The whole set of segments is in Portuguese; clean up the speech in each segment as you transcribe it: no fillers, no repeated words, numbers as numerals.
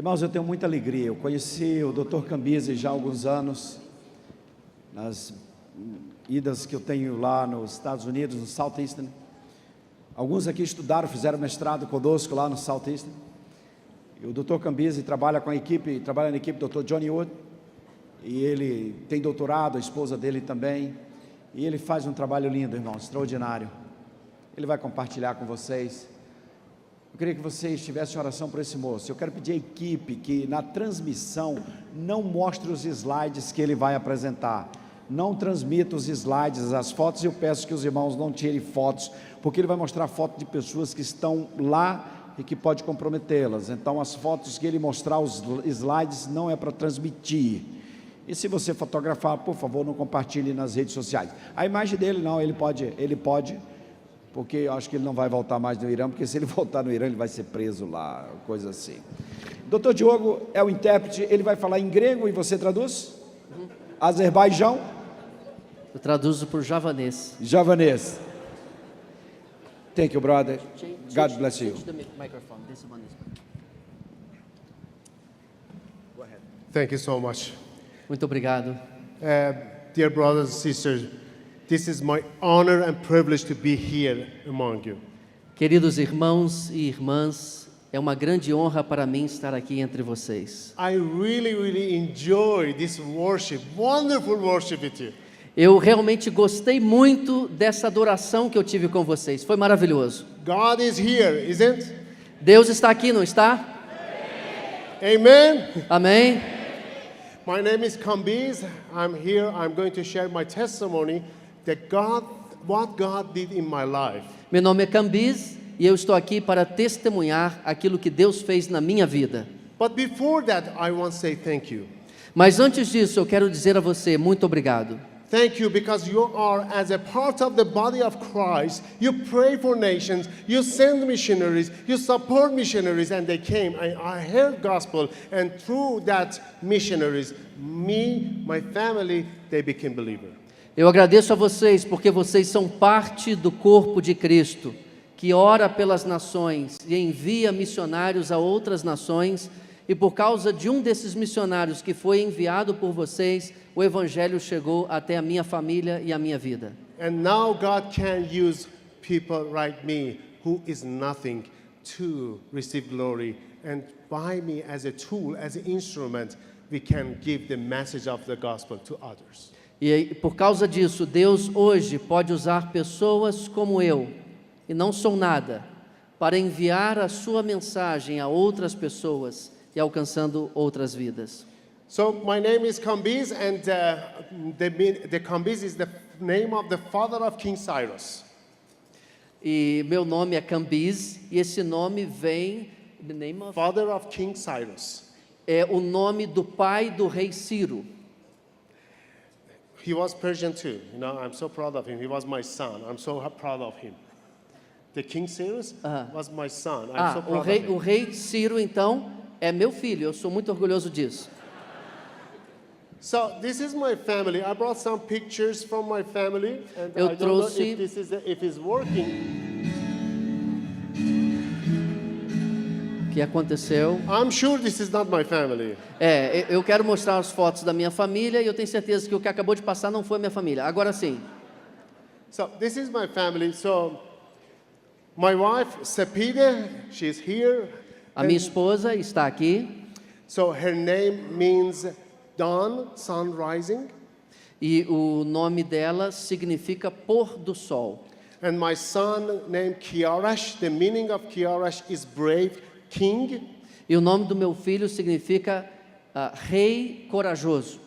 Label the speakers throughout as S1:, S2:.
S1: Irmãos, eu tenho muita alegria. Eu conheci o Dr. Cambise já há alguns anos, nas idas que eu tenho lá nos Estados Unidos, no Southeastern. Alguns aqui estudaram, fizeram mestrado conosco lá no Southeastern. E o Dr. Cambise trabalha na equipe do Dr. Johnny Wood, e ele tem doutorado, a esposa dele também, e ele faz um trabalho lindo, irmão, extraordinário. Ele vai compartilhar com vocês. Eu queria que vocês tivessem oração por esse moço. Eu quero pedir à equipe que na transmissão não mostre os slides que ele vai apresentar. Não transmita os slides, as fotos. Eu peço que os irmãos não tirem fotos, porque ele vai mostrar fotos de pessoas que estão lá e que pode comprometê-las. Então as fotos que ele mostrar, os slides, não é para transmitir. E se você fotografar, por favor, não compartilhe nas redes sociais. A imagem dele não, ele pode, porque eu acho que ele não vai voltar mais no Irã, porque se ele voltar no Irã, ele vai ser preso lá, coisa assim. Dr. Diogo é o intérprete, ele vai falar em grego e você traduz? Azerbaijão?
S2: Eu traduzo por javanês.
S1: Javanês. Thank you, brother. God bless you.
S3: Thank you so much.
S2: Muito obrigado.
S3: Dear brothers and sisters, this is my honor and privilege to be here among you.
S2: Queridos irmãos e irmãs, é uma grande honra para mim estar aqui entre vocês.
S3: I really enjoy this worship, wonderful worship with you.
S2: Eu realmente gostei muito dessa adoração que eu tive com vocês. Foi maravilhoso.
S3: God is here, isn't?
S2: Deus está aqui, não está?
S3: Amen.
S2: Amém.
S3: My name is Kambiz. I'm here. I'm going to share my testimony that what God did in my life.
S2: Meu nome é Cambiz e eu estou aqui para testemunhar aquilo que Deus fez na minha vida.
S3: But before that, I want to say thank you.
S2: Mas antes disso, eu quero dizer a você muito obrigado.
S3: Thank you because you are, as a part of the body of Christ, you pray for nations, you send missionaries, you support missionaries, and they came, and I heard gospel, and through that missionaries, me, my family, they became believer.
S2: Eu agradeço a vocês porque vocês são parte do corpo de Cristo, que ora pelas nações e envia missionários a outras nações, e por causa de um desses missionários que foi enviado por vocês, o Evangelho chegou até a minha família e a minha vida.
S3: And now God can use people like me, who is nothing, to receive glory, and by me as a tool, as an instrument, we can give the message of the gospel to others.
S2: E por causa disso, Deus hoje pode usar pessoas como eu, e não sou nada, para enviar a sua mensagem a outras pessoas e alcançando outras vidas.
S3: So my name is Kambiz, and the Kambiz is the name of the father of King Cyrus.
S2: E meu nome é Cambiz, e esse nome vem
S3: Father of King Cyrus.
S2: É o nome do pai do rei Ciro.
S3: He was Persian too. You know, I'm so proud of him. He was my son. I'm so proud of him. The King Cyrus was my son. I'm so proud of him.
S2: O rei Ciro, então, é meu filho. Eu sou muito orgulhoso disso.
S3: So this is my family. I brought some pictures from my family, and
S2: Eu
S3: I don't know
S2: trouxe-
S3: if it's working.
S2: O que aconteceu?
S3: I'm sure this is not my family.
S2: Eu quero mostrar as fotos da minha família e eu tenho certeza que o que acabou de passar não foi minha família. Agora sim.
S3: So this is my family. So my wife Sepide, she's here.
S2: A minha esposa está aqui
S3: So her name means dawn, sun rising.
S2: e o nome dela significa pôr do sol.
S3: And my son named Kiarash, the meaning of Kiarash is brave king.
S2: E o nome do meu filho significa rei corajoso.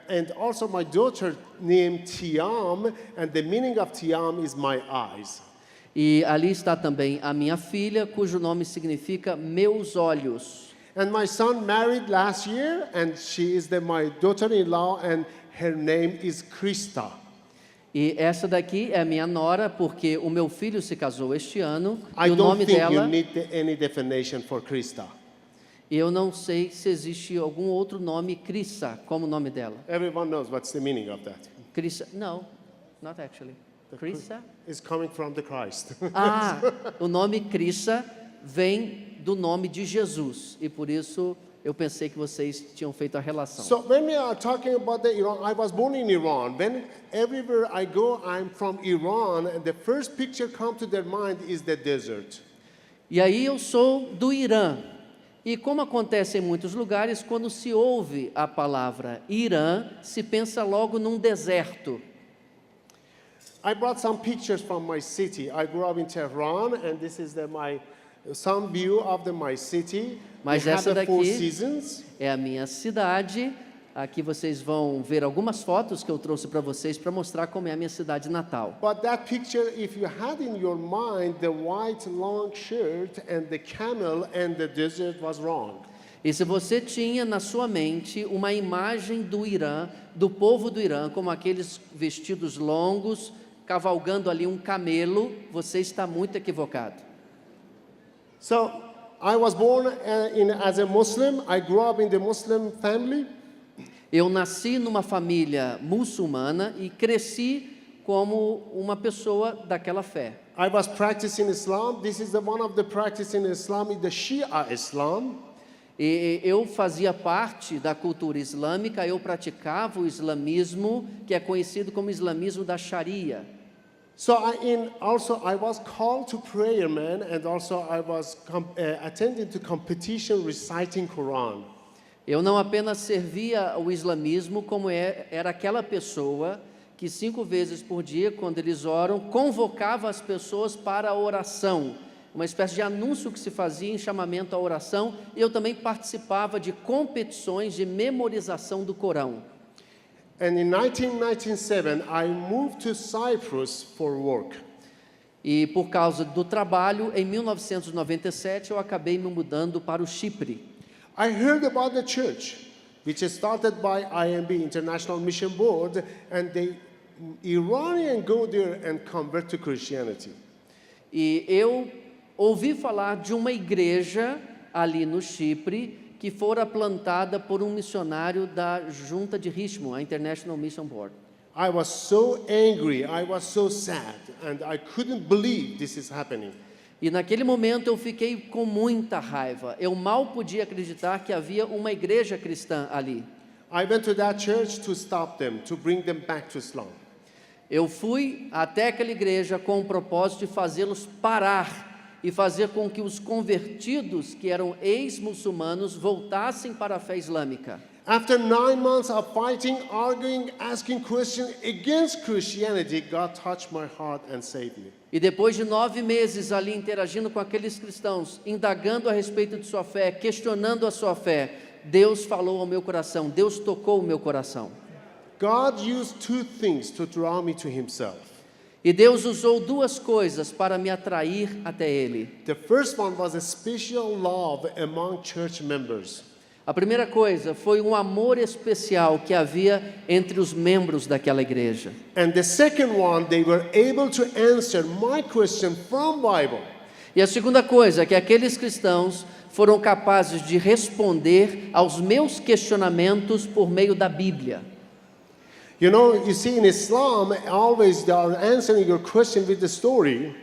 S3: And also my daughter named Tiam, and the meaning of Tiam is my eyes.
S2: E ali está também a minha filha, cujo nome significa meus olhos.
S3: And my son married last year, and she is my daughter-in-law, and her name is Krista.
S2: E essa daqui é a minha nora, porque o meu filho se casou este ano,
S3: I
S2: e o
S3: don't
S2: nome
S3: think you
S2: dela,
S3: need any definition for Krista.
S2: eu não sei se existe algum outro nome, Krissa, como o nome dela.
S3: Everyone knows what's the meaning of that.
S2: Krissa, no, not actually. Krissa?
S3: It's coming from the Christ.
S2: O nome Krissa vem do nome de Jesus, e por isso eu pensei que vocês tinham feito a relação.
S3: So when we are talking about the Iran, I was born in Iran. When everywhere I go, I'm from Iran, and the first picture come to their mind is the desert.
S2: E aí eu sou do Irã. E como acontece em muitos lugares, quando se ouve a palavra Irã, se pensa logo num deserto.
S3: I brought some pictures from my city. I grew up in Tehran, and this is some view of my city.
S2: Mas
S3: We have
S2: essa
S3: the four
S2: daqui
S3: seasons.
S2: é a minha cidade. Aqui vocês vão ver algumas fotos que eu trouxe para vocês para mostrar como é a minha cidade natal.
S3: But that picture, if you had in your mind the white long shirt and the camel and the desert, was wrong.
S2: E se você tinha na sua mente uma imagem do Irã, do povo do Irã, como aqueles vestidos longos, cavalgando ali um camelo, você está muito equivocado.
S3: So I was born as a Muslim. I grew up in the Muslim family.
S2: Eu nasci numa família muçulmana e cresci como uma pessoa daquela fé.
S3: I was practicing Islam. This is one of the practice in Islam, the Shia Islam.
S2: E eu fazia parte da cultura islâmica, eu praticava o islamismo, que é conhecido como islamismo da Sharia.
S3: So I was called to prayer, man, and also I was attending to competition reciting Quran.
S2: Eu não apenas servia o islamismo, como era aquela pessoa que 5 vezes por dia, quando eles oram, convocava as pessoas para a oração, uma espécie de anúncio que se fazia em chamamento à oração, e eu também participava de competições de memorização do Corão.
S3: And in 1997, I moved to Cyprus for work.
S2: E por causa do trabalho, em 1997, eu acabei me mudando para o Chipre.
S3: I heard about the church, which is started by IMB, International Mission Board, and the Iranian go there and convert to Christianity.
S2: E eu ouvi falar de uma igreja ali no Chipre que fora plantada por um missionário da junta de Richmond, a International Mission Board.
S3: I was so angry, I was so sad, and I couldn't believe this is happening.
S2: E naquele momento eu fiquei com muita raiva. Eu mal podia acreditar que havia uma igreja cristã ali.
S3: I went to that church to stop them, to bring them back to Islam.
S2: Eu fui até aquela igreja com o propósito de fazê-los parar e fazer com que os convertidos, que eram ex-muçulmanos, voltassem para a fé islâmica.
S3: After 9 months of fighting, arguing, asking questions against Christianity, God touched my heart and saved me.
S2: E depois de 9 meses ali interagindo com aqueles cristãos, indagando a respeito de sua fé, questionando a sua fé, Deus falou ao meu coração, Deus tocou o meu coração.
S3: God used 2 things to draw me to Himself.
S2: E Deus usou 2 coisas para me atrair até Ele.
S3: The first one was a special love among church members.
S2: A primeira coisa foi um amor especial que havia entre os membros daquela igreja.
S3: And the second one, they were able to answer my question from Bible.
S2: E a segunda coisa é que aqueles cristãos foram capazes de responder aos meus questionamentos por meio da Bíblia.
S3: You know, you see in Islam, always they are answering your question with the story.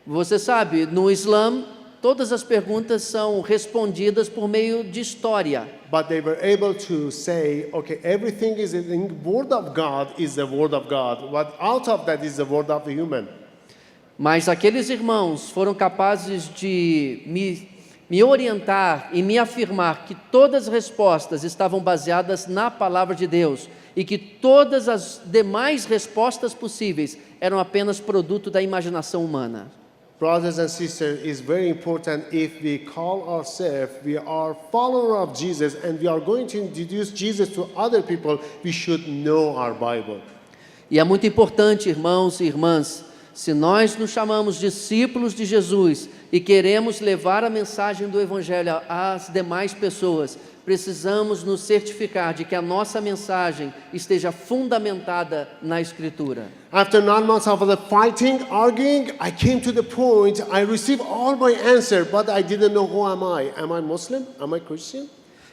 S2: Você sabe, no Islã, todas as perguntas são respondidas por meio de história.
S3: But they were able to say, okay, everything is in the Word of God is the Word of God. What out of that is the Word of the human.
S2: Mas aqueles irmãos foram capazes de me orientar e me afirmar que todas as respostas estavam baseadas na palavra de Deus e que todas as demais respostas possíveis eram apenas produto da imaginação humana.
S3: Brothers and sisters, it's very important if we call ourselves, we are followers of Jesus and we are going to introduce Jesus to other people, we should know our Bible.
S2: E é muito importante, irmãos e irmãs, se nós nos chamamos discípulos de Jesus e queremos levar a mensagem do Evangelho às demais pessoas, precisamos nos certificar de que a nossa mensagem esteja fundamentada na Escritura.
S3: After 9 months of the fighting, arguing, I came to the point, I received all my answer, but I didn't know who am I. Am I Muslim? Am I Christian?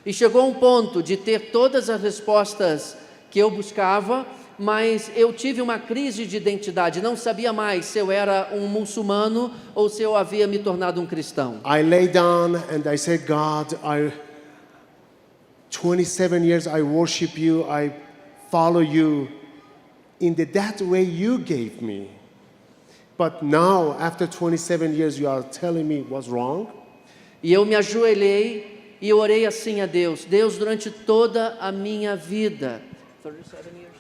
S2: E chegou um ponto de ter todas as respostas que eu buscava, mas eu tive uma crise de identidade, não sabia mais se eu era um muçulmano ou se eu havia me tornado um cristão.
S3: I lay down and I said, God, 27 years I worship you, I follow you in that way you gave me. But now, after 27 years, you are telling me what's wrong?
S2: E eu me ajoelhei e orei assim a Deus: Deus, durante toda a minha vida,
S3: 27 years.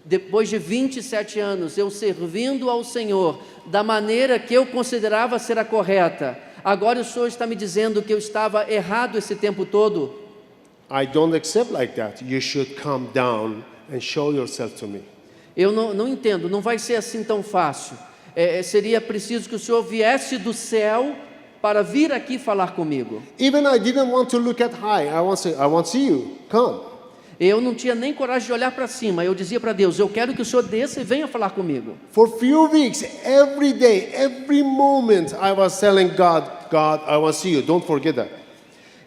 S2: depois de 27 anos, eu servindo ao Senhor da maneira que eu considerava ser a correta, agora o Senhor está me dizendo que eu estava errado esse tempo todo.
S3: I don't accept like that. You should come down and show yourself to me.
S2: Eu não entendo, não vai ser assim tão fácil. Seria preciso que o Senhor viesse do céu para vir aqui falar comigo.
S3: Even I didn't want to look at high. I want to see you. Come.
S2: Eu não tinha nem coragem de olhar para cima. Eu dizia para Deus: eu quero que o Senhor desça e venha falar comigo.
S3: For few weeks, every day, every moment, I was telling God, God, I want to see you. Don't forget that.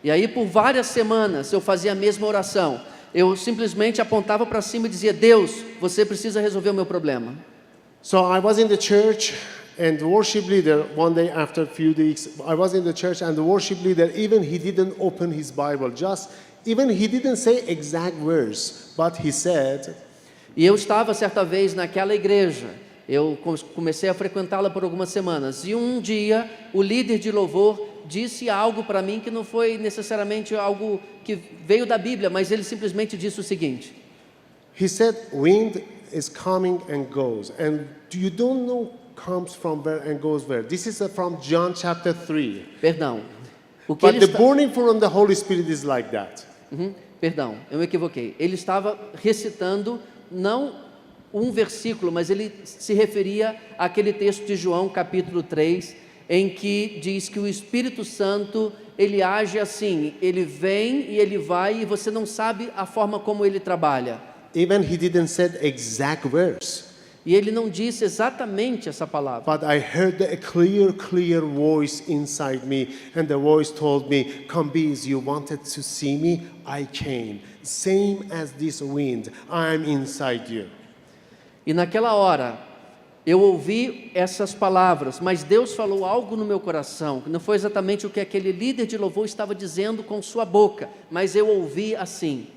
S2: E aí por várias semanas eu fazia a mesma oração. Eu simplesmente apontava para cima e dizia: Deus, você precisa resolver o meu problema.
S3: So I was in the church and the worship leader, one day after a few weeks, I was in the church and the worship leader, even he didn't open his Bible, even he didn't say exact words, but he said,
S2: E eu estava certa vez naquela igreja. Eu comecei a frequentá-la por algumas semanas. E um dia o líder de louvor disse algo para mim que não foi necessariamente algo que veio da Bíblia, mas ele simplesmente disse o seguinte:
S3: he said, wind is coming and goes, and you don't know comes from where and goes where. This is from John chapter 3.
S2: Perdão. O que
S3: But
S2: ele
S3: the burning from the Holy Spirit is like that.
S2: Perdão, eu me equivoquei. Ele estava recitando não um versículo, mas ele se referia àquele texto de João capítulo 3, em que diz que o Espírito Santo, ele age assim, ele vem e ele vai e você não sabe a forma como ele trabalha.
S3: Even he didn't say exact words.
S2: E ele não disse exatamente essa palavra.
S3: But I heard a clear voice inside me, and the voice told me, Kambiz, you wanted to see me? I came. Same as this wind, I'm inside you.
S2: E naquela hora, eu ouvi essas palavras, mas Deus falou algo no meu coração, que não foi exatamente o que aquele líder de louvor estava dizendo com sua boca, mas eu ouvi assim: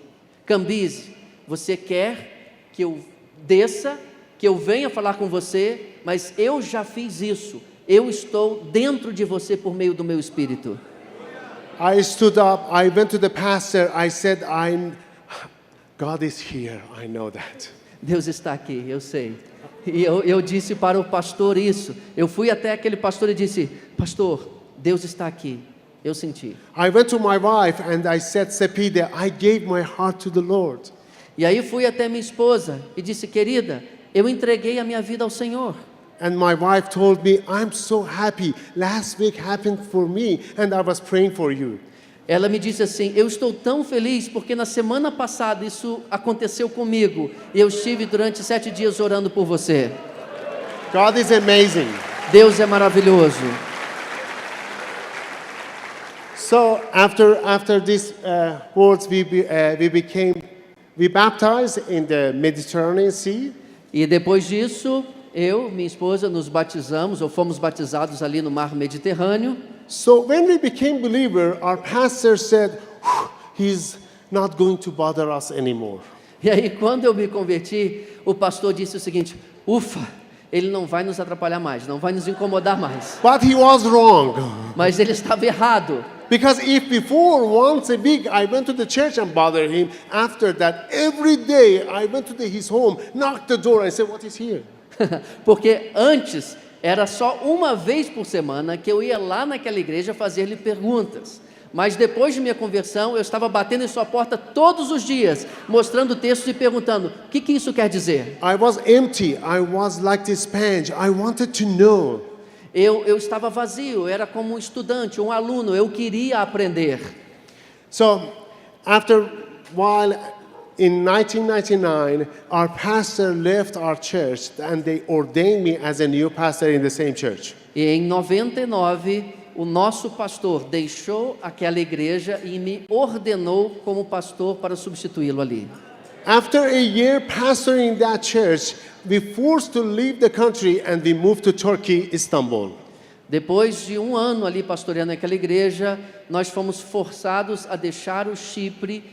S2: Kambiz, você quer que eu desça, que eu venha falar com você, mas eu já fiz isso, eu estou dentro de você por meio do meu Espírito.
S3: I stood up, I went to the pastor, I said, God is here, I know that.
S2: Deus está aqui, eu sei. E eu disse para o pastor isso. Eu fui até aquele pastor e disse: pastor, Deus está aqui. Eu senti.
S3: I went to my wife and I said, Sepide, I gave my heart to the Lord.
S2: E aí fui até minha esposa e disse: querida, eu entreguei a minha vida ao Senhor.
S3: And my wife told me, I'm so happy. Last week happened for me and I was praying for you.
S2: Ela me disse assim: eu estou tão feliz porque na semana passada isso aconteceu comigo e eu estive durante 7 dias orando por você.
S3: God is amazing.
S2: Deus é maravilhoso.
S3: So after these words, we baptized in the Mediterranean Sea.
S2: E depois disso, eu e minha esposa nos batizamos, ou fomos batizados ali no mar Mediterrâneo.
S3: So when we became believer, our pastor said, he's not going to bother us anymore.
S2: E aí, quando eu me converti, o pastor disse o seguinte: ufa, ele não vai nos atrapalhar mais, não vai nos incomodar mais.
S3: But he was wrong.
S2: Mas ele estava errado.
S3: Because if before once a week I went to the church and bothered him, after that every day I went to his home, knocked the door and said, what is here?
S2: Porque antes era só uma vez por semana que eu ia lá naquela igreja fazer-lhe perguntas. Mas depois de minha conversão, eu estava batendo em sua porta todos os dias, mostrando textos e perguntando: o que isso quer dizer?
S3: I was empty. I was like this sponge. I wanted to know.
S2: Eu estava vazio, era como um estudante, um aluno, eu queria aprender.
S3: So, after while in 1999, our pastor left our church and they ordained me as a new pastor in the same church.
S2: E em 99, o nosso pastor deixou aquela igreja e me ordenou como pastor para substituí-lo ali.
S3: After a year pastoring that church, we forced to leave the country and we moved to Turkey, Istanbul.
S2: Depois de um ano ali pastoreando aquela igreja, nós fomos forçados a deixar o Chipre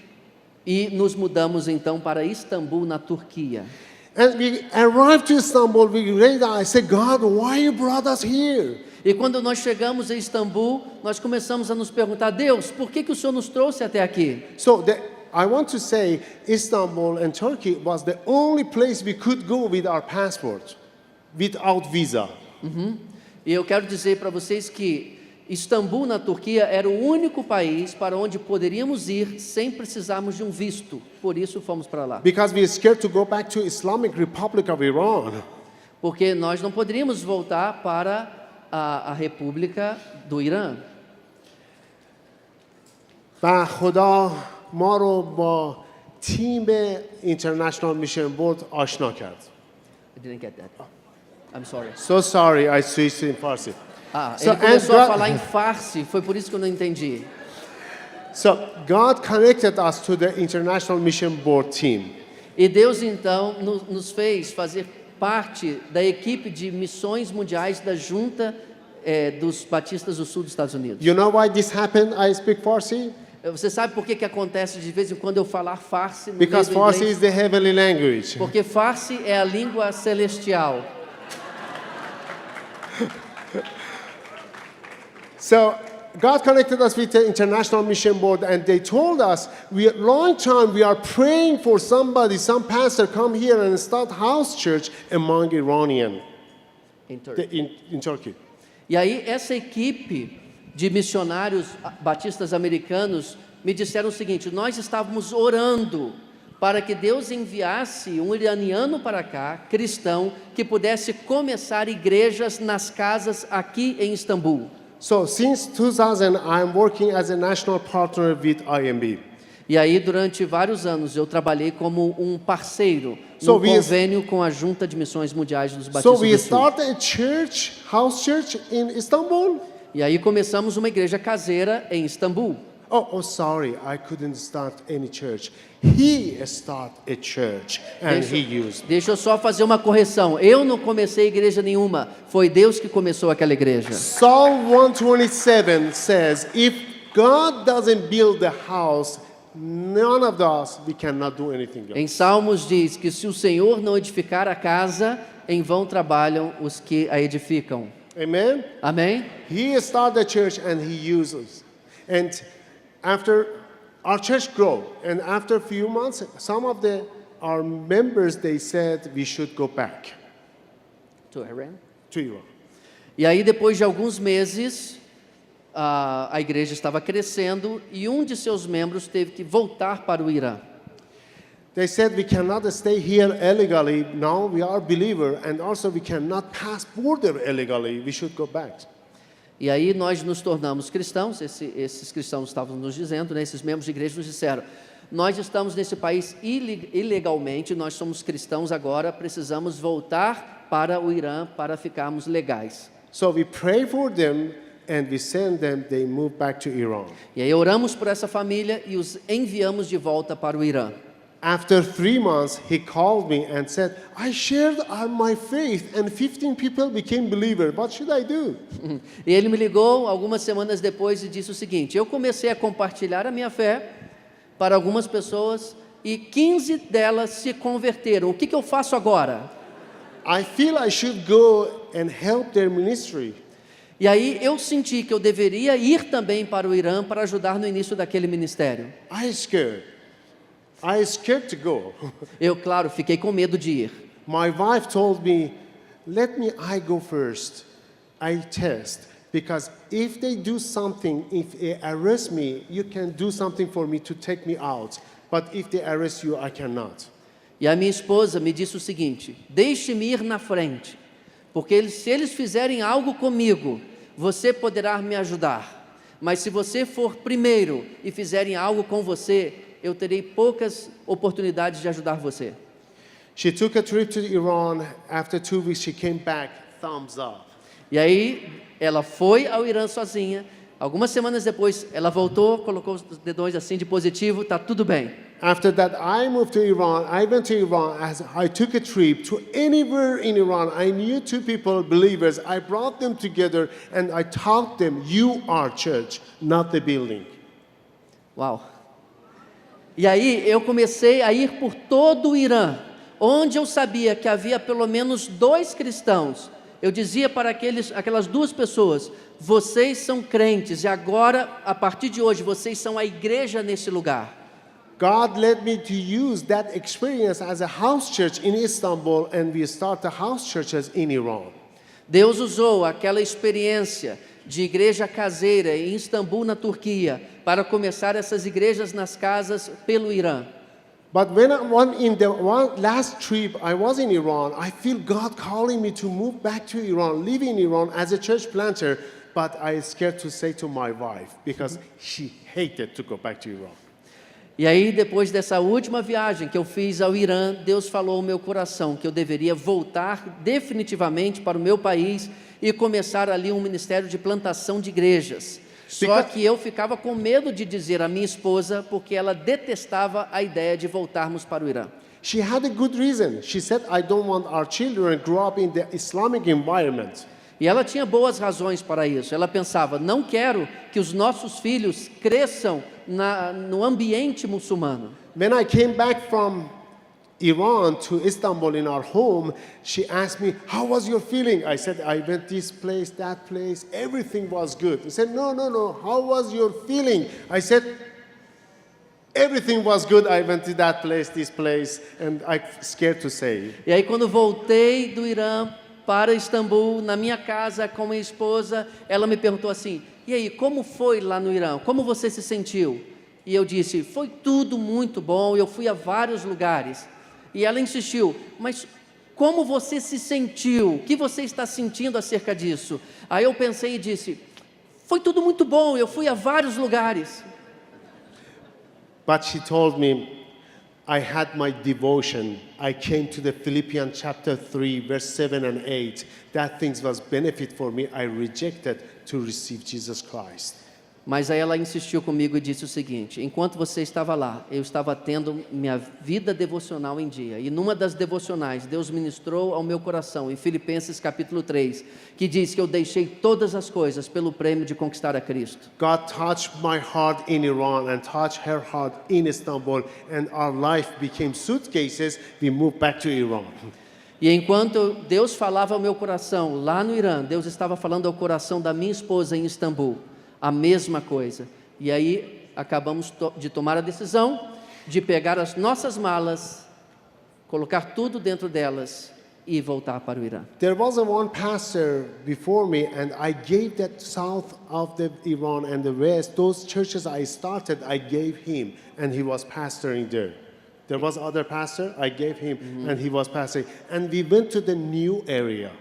S2: e nos mudamos então para Istambul, na Turquia.
S3: And we arrived to Istanbul, we realized, I said, God, why you brought us here?
S2: E quando nós chegamos em Istambul, nós começamos a nos perguntar: Deus, por que o Senhor nos trouxe até aqui?
S3: So I want to say Istanbul and Turkey was the only place we could go with our passport, without visa.
S2: E eu quero dizer para vocês que Istambul, na Turquia, era o único país para onde poderíamos ir sem precisarmos de um visto. Por isso fomos para lá.
S3: Because we are scared to go back to Islamic Republic of Iran.
S2: Porque nós não poderíamos voltar para a República do Irã.
S3: و خدا ما رو با تیم International Mission Board آشنا کرد.
S2: I didn't get that. I'm sorry.
S3: So sorry, I switched in Farsi.
S2: Ele começou a falar em farsi, foi por isso que eu não entendi.
S3: So God connected us to the International Mission Board team.
S2: E Deus então nos fez fazer parte da equipe de missões mundiais da Junta dos Batistas do Sul dos Estados Unidos.
S3: You know why this happened? I speak Farsi?
S2: Você sabe por que acontece de vez em quando eu falar farsi no
S3: Because
S2: meio do
S3: Farsi
S2: inglês?
S3: is the heavenly language.
S2: Porque farsi é a língua celestial.
S3: So God connected us with the International Mission Board, and they told us, long time we are praying for somebody, some pastor come here and start house church among Iranian
S2: Em Turkey.
S3: in Turkey.
S2: E aí essa equipe de missionários batistas americanos me disseram o seguinte: nós estávamos orando para que Deus enviasse um iraniano para cá, cristão, que pudesse começar igrejas nas casas aqui em Istambul.
S3: So since 2000, I'm working as a national partner with IMB.
S2: E aí durante vários anos eu trabalhei como um parceiro
S3: So
S2: no
S3: we-
S2: convênio com a Junta de Missões Mundiais dos
S3: So
S2: Batistas
S3: we
S2: do Sul.
S3: started a church, house church in Istanbul.
S2: E aí começamos uma igreja caseira em Istambul.
S3: Oh, sorry, I couldn't start any church. He started a church and he used.
S2: Deixa eu só fazer uma correção. Eu não comecei igreja nenhuma. Foi Deus que começou aquela igreja.
S3: Psalm 127 says, if God doesn't build the house, none of us, we cannot do anything else.
S2: Em Salmos diz que se o Senhor não edificar a casa, em vão trabalham os que a edificam.
S3: Amen?
S2: Amém?
S3: He started the church and he uses. And after our church grew, and after a few months, some of our members, they said we should go back to Iran.
S2: E aí depois de alguns meses, a igreja estava crescendo e um de seus membros teve que voltar para o Irã.
S3: They said we cannot stay here illegally. Now we are believer, and also we cannot pass border illegally. We should go back.
S2: E aí nós nos tornamos cristãos, esses cristãos estavam nos dizendo, né, esses membros de igreja nos disseram: nós estamos nesse país ilegalmente, nós somos cristãos agora, precisamos voltar para o Irã para ficarmos legais.
S3: So we pray for them and we send them, they move back to Iran.
S2: E aí oramos por essa família e os enviamos de volta para o Irã.
S3: After 3 months, he called me and said, I shared my faith and 15 people became believers. What should I do?
S2: E ele me ligou algumas semanas depois e disse o seguinte: eu comecei a compartilhar a minha fé para algumas pessoas e 15 delas se converteram. O que eu faço agora?
S3: I feel I should go and help their ministry.
S2: E aí eu senti que eu deveria ir também para o Irã para ajudar no início daquele ministério.
S3: I scared to go.
S2: Eu, claro, fiquei com medo de ir.
S3: My wife told me, I go first. I test. Because if they do something, if they arrest me, you can do something for me to take me out. But if they arrest you, I cannot.
S2: E a minha esposa me disse o seguinte: deixe-me ir na frente, porque se eles fizerem algo comigo, você poderá me ajudar. Mas se você for primeiro e fizerem algo com você, eu terei poucas oportunidades de ajudar você.
S3: She took a trip to Iran. After 2 weeks, she came back, thumbs up.
S2: E aí ela foi ao Irã sozinha. Algumas semanas depois, ela voltou, colocou os dedões assim de positivo, tá tudo bem.
S3: After that, I moved to Iran. I went to Iran as I took a trip to anywhere in Iran. I knew two people, believers. I brought them together and I taught them, you are church, not the building.
S2: Uau! E aí eu comecei a ir por todo o Irã, onde eu sabia que havia pelo menos 2 cristãos. Eu dizia para aquelas 2 pessoas, vocês são crentes e agora, a partir de hoje, vocês são a igreja nesse lugar.
S3: God led me to use that experience as a house church in Istanbul, and we started house churches in Iran.
S2: Deus usou aquela experiência de igreja caseira em Istambul, na Turquia, para começar essas igrejas nas casas pelo Irã.
S3: But when in the last trip I was in Iran, I feel God calling me to move back to Iran, live in Iran as a church planter, but I was scared to say to my wife because she hated to go back to Iran.
S2: E aí, depois dessa última viagem que eu fiz ao Irã, Deus falou ao meu coração que eu deveria voltar definitivamente para o meu país e começar ali um ministério de plantação de igrejas. Só que eu ficava com medo de dizer à minha esposa, porque ela detestava a ideia de voltarmos para o Irã.
S3: She had a good reason. She said, I don't want our children to grow up in the Islamic environment.
S2: E ela tinha boas razões para isso. Ela pensava, não quero que os nossos filhos cresçam no ambiente muçulmano.
S3: When I came back from Iran to Istanbul in our home, she asked me, how was your feeling? I said, I went this place, that place, everything was good. She said, no, how was your feeling? I said, everything was good. I went to that place, this place, and I'm scared to say.
S2: E aí quando voltei do Irã para Istambul, na minha casa com minha esposa, ela me perguntou assim, e aí, como foi lá no Irã? Como você se sentiu? E eu disse, foi tudo muito bom, eu fui a vários lugares. E ela insistiu, mas como você se sentiu? O que você está sentindo acerca disso? Aí eu pensei e disse, foi tudo muito bom, eu fui a vários lugares.
S3: But she told me, I had my devotion. I came to the Philippians chapter 3, verse 7 and 8. That things was benefit for me. I rejected to receive Jesus Christ.
S2: Mas aí ela insistiu comigo e disse o seguinte, enquanto você estava lá, eu estava tendo minha vida devocional em dia. E numa das devocionais, Deus ministrou ao meu coração, em Filipenses capítulo 3, que diz que eu deixei todas as coisas pelo prêmio de conquistar a Cristo.
S3: God touched my heart in Iran and touched her heart in Istanbul, and our life became suitcases. We moved back to Iran.
S2: E enquanto Deus falava ao meu coração lá no Irã, Deus estava falando ao coração da minha esposa em Istambul, a mesma coisa. E aí acabamos de tomar a decisão de pegar as nossas malas, colocar tudo dentro delas e voltar para o Irã.
S3: There was one pastor before me, and I gave that south of the Iran and the west, those churches I started, I gave him, and he was pastoring there. There was other pastor, I gave him, and he was pastoring. And we went to the new area.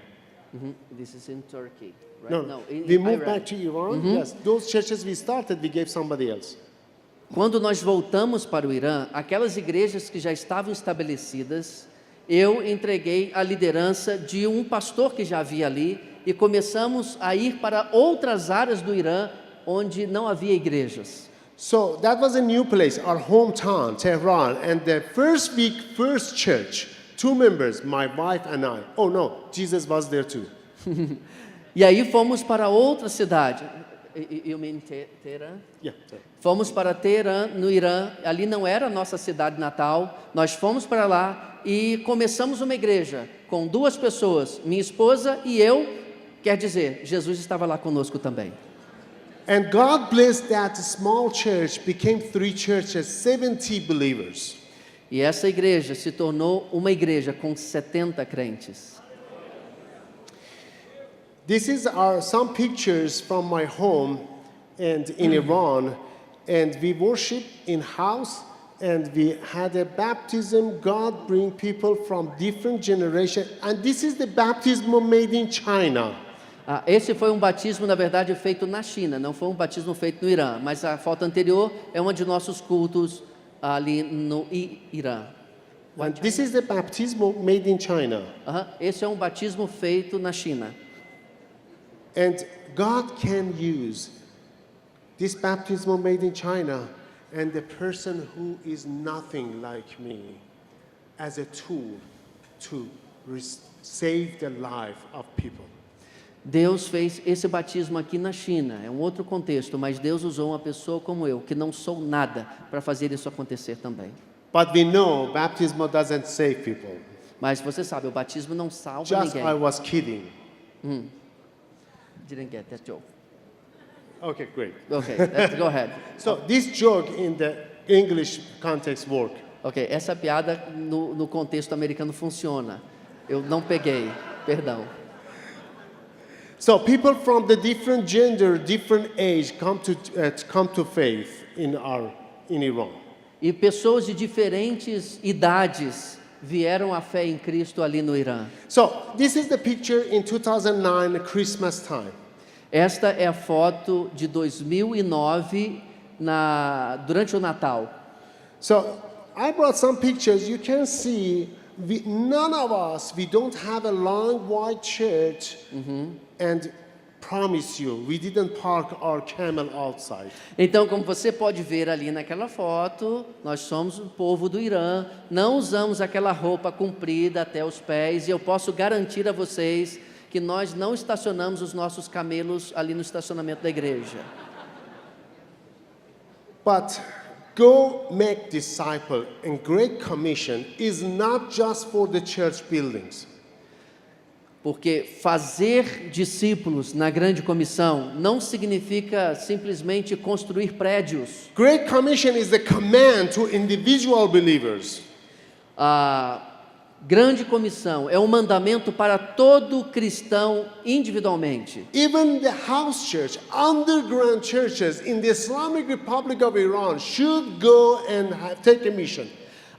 S2: This is in Turkey, right?
S3: No,
S2: in
S3: we moved
S2: Iran.
S3: back to Iran. Yes, those churches we started, we gave somebody else.
S2: Quando nós voltamos para o Irã, aquelas igrejas que já estavam estabelecidas, eu entreguei a liderança de um pastor que já havia ali e começamos a ir para outras áreas do Irã onde não havia igrejas.
S3: So that was a new place, our hometown, Tehran. And the first week, first church, 2 members, my wife and I. Oh no, Jesus was there too.
S2: E aí fomos para outra cidade. You mean Tehran?
S3: Yeah.
S2: Fomos para Teherã, no Irã. Ali não era a nossa cidade natal. Nós fomos para lá e começamos uma igreja com 2 pessoas, minha esposa e eu. Quer dizer, Jesus estava lá conosco também.
S3: And God blessed that small church, became 3 churches, 70 believers.
S2: E essa igreja se tornou uma igreja com 70 crentes.
S3: This is some pictures from my home and in Iran, and we worship in house, and we had a baptism. God bring people from different generations, and this is the baptism made in China.
S2: Esse foi um batismo, na verdade, feito na China, não foi um batismo feito no Irã, mas a foto anterior é um de nossos cultos ali no Irã.
S3: And this is the baptism made in China.
S2: Esse é um batismo feito na China.
S3: And God can use this baptism made in China, and the person who is nothing like me as a tool to save the life of people.
S2: Deus fez esse batismo aqui na China, é um outro contexto, mas Deus usou uma pessoa como eu, que não sou nada, para fazer isso acontecer também.
S3: But we know baptism doesn't save people.
S2: Mas você sabe, o batismo não salva
S3: Just
S2: ninguém.
S3: I was kidding.
S2: Didn't get that joke.
S3: Okay, great.
S2: Okay, let's go ahead.
S3: So this joke in the English context work.
S2: Ok, essa piada no contexto americano funciona. Eu não peguei, perdão.
S3: So people from the different gender, different age come to faith in Iran.
S2: E pessoas de diferentes idades vieram à fé em Cristo ali no Irã.
S3: So this is the picture in 2009 Christmas time.
S2: Esta é a foto de 2009 durante o Natal.
S3: So I brought some pictures. You can see none of us, we don't have a long white shirt, and promise you, we didn't park our camel outside.
S2: Então, como você pode ver ali naquela foto, nós somos o povo do Irã, não usamos aquela roupa comprida até os pés, e eu posso garantir a vocês que nós não estacionamos os nossos camelos ali no estacionamento da igreja.
S3: But go make disciple and Great Commission is not just for the church buildings.
S2: Porque fazer discípulos na grande comissão não significa simplesmente construir prédios.
S3: Great Commission is the command to individual believers.
S2: A grande comissão é um mandamento para todo cristão individualmente.
S3: Even the house church, underground churches in the Islamic Republic of Iran should go and take a mission.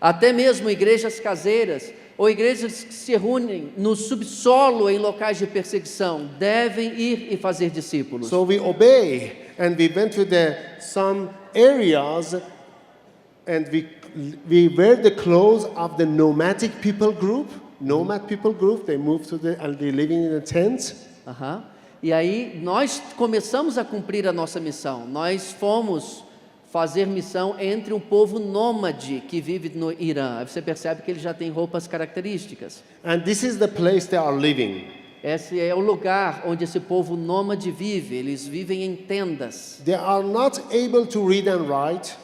S2: Até mesmo igrejas caseiras ou igrejas que se reúnem no subsolo em locais de perseguição devem ir e fazer discípulos.
S3: So we obey and we went to some areas and we wear the clothes of the nomadic people group. Nomad people group, they move and they're living in a tent.
S2: E aí nós começamos a cumprir a nossa missão. Nós fomos fazer missão entre um povo nômade que vive no Irã. Aí você percebe que eles já têm roupas características.
S3: And this is the place they are living.
S2: Esse é o lugar onde esse povo nômade vive. Eles vivem em tendas.
S3: They are not able to read and write.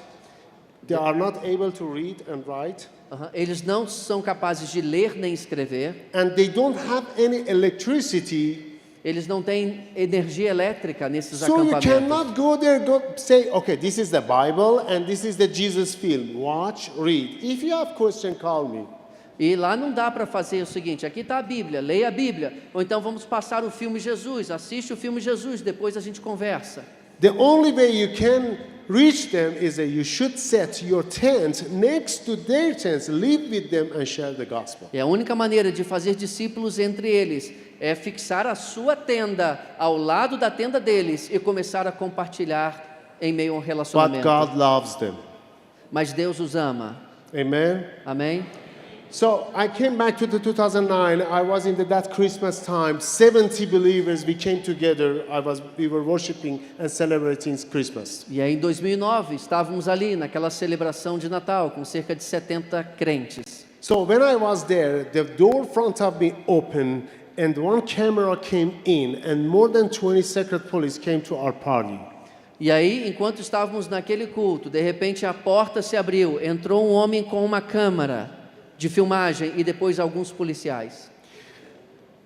S3: They are not able to read and write.
S2: Eles não são capazes de ler nem escrever.
S3: And they don't have any electricity.
S2: Eles não têm energia elétrica nesses
S3: So
S2: acampamentos.
S3: you cannot go there, say, okay, this is the Bible and this is the Jesus film. Watch, read. If you have question, call me.
S2: E lá não dá para fazer o seguinte, aqui está a Bíblia, leia a Bíblia. Ou então vamos passar o filme Jesus, assiste o filme Jesus, depois a gente conversa.
S3: The only way you can reach them is that you should set your tent next to their tents, live with them and share the gospel.
S2: E a única maneira de fazer discípulos entre eles é fixar a sua tenda ao lado da tenda deles e começar a compartilhar em meio a um
S3: But
S2: relacionamento.
S3: God loves them.
S2: Mas Deus os ama.
S3: Amen.
S2: Amém?
S3: So I came back to 2009. I was in that Christmas time. 70 believers, we came together. We were worshiping and celebrating Christmas.
S2: E aí em 2009 estávamos ali naquela celebração de Natal com cerca de 70 crentes.
S3: So when I was there, the door front of me opened and one camera came in and more than 20 secret police came to our party.
S2: E aí, enquanto estávamos naquele culto, de repente a porta se abriu, entrou um homem com uma câmera de filmagem e depois alguns policiais.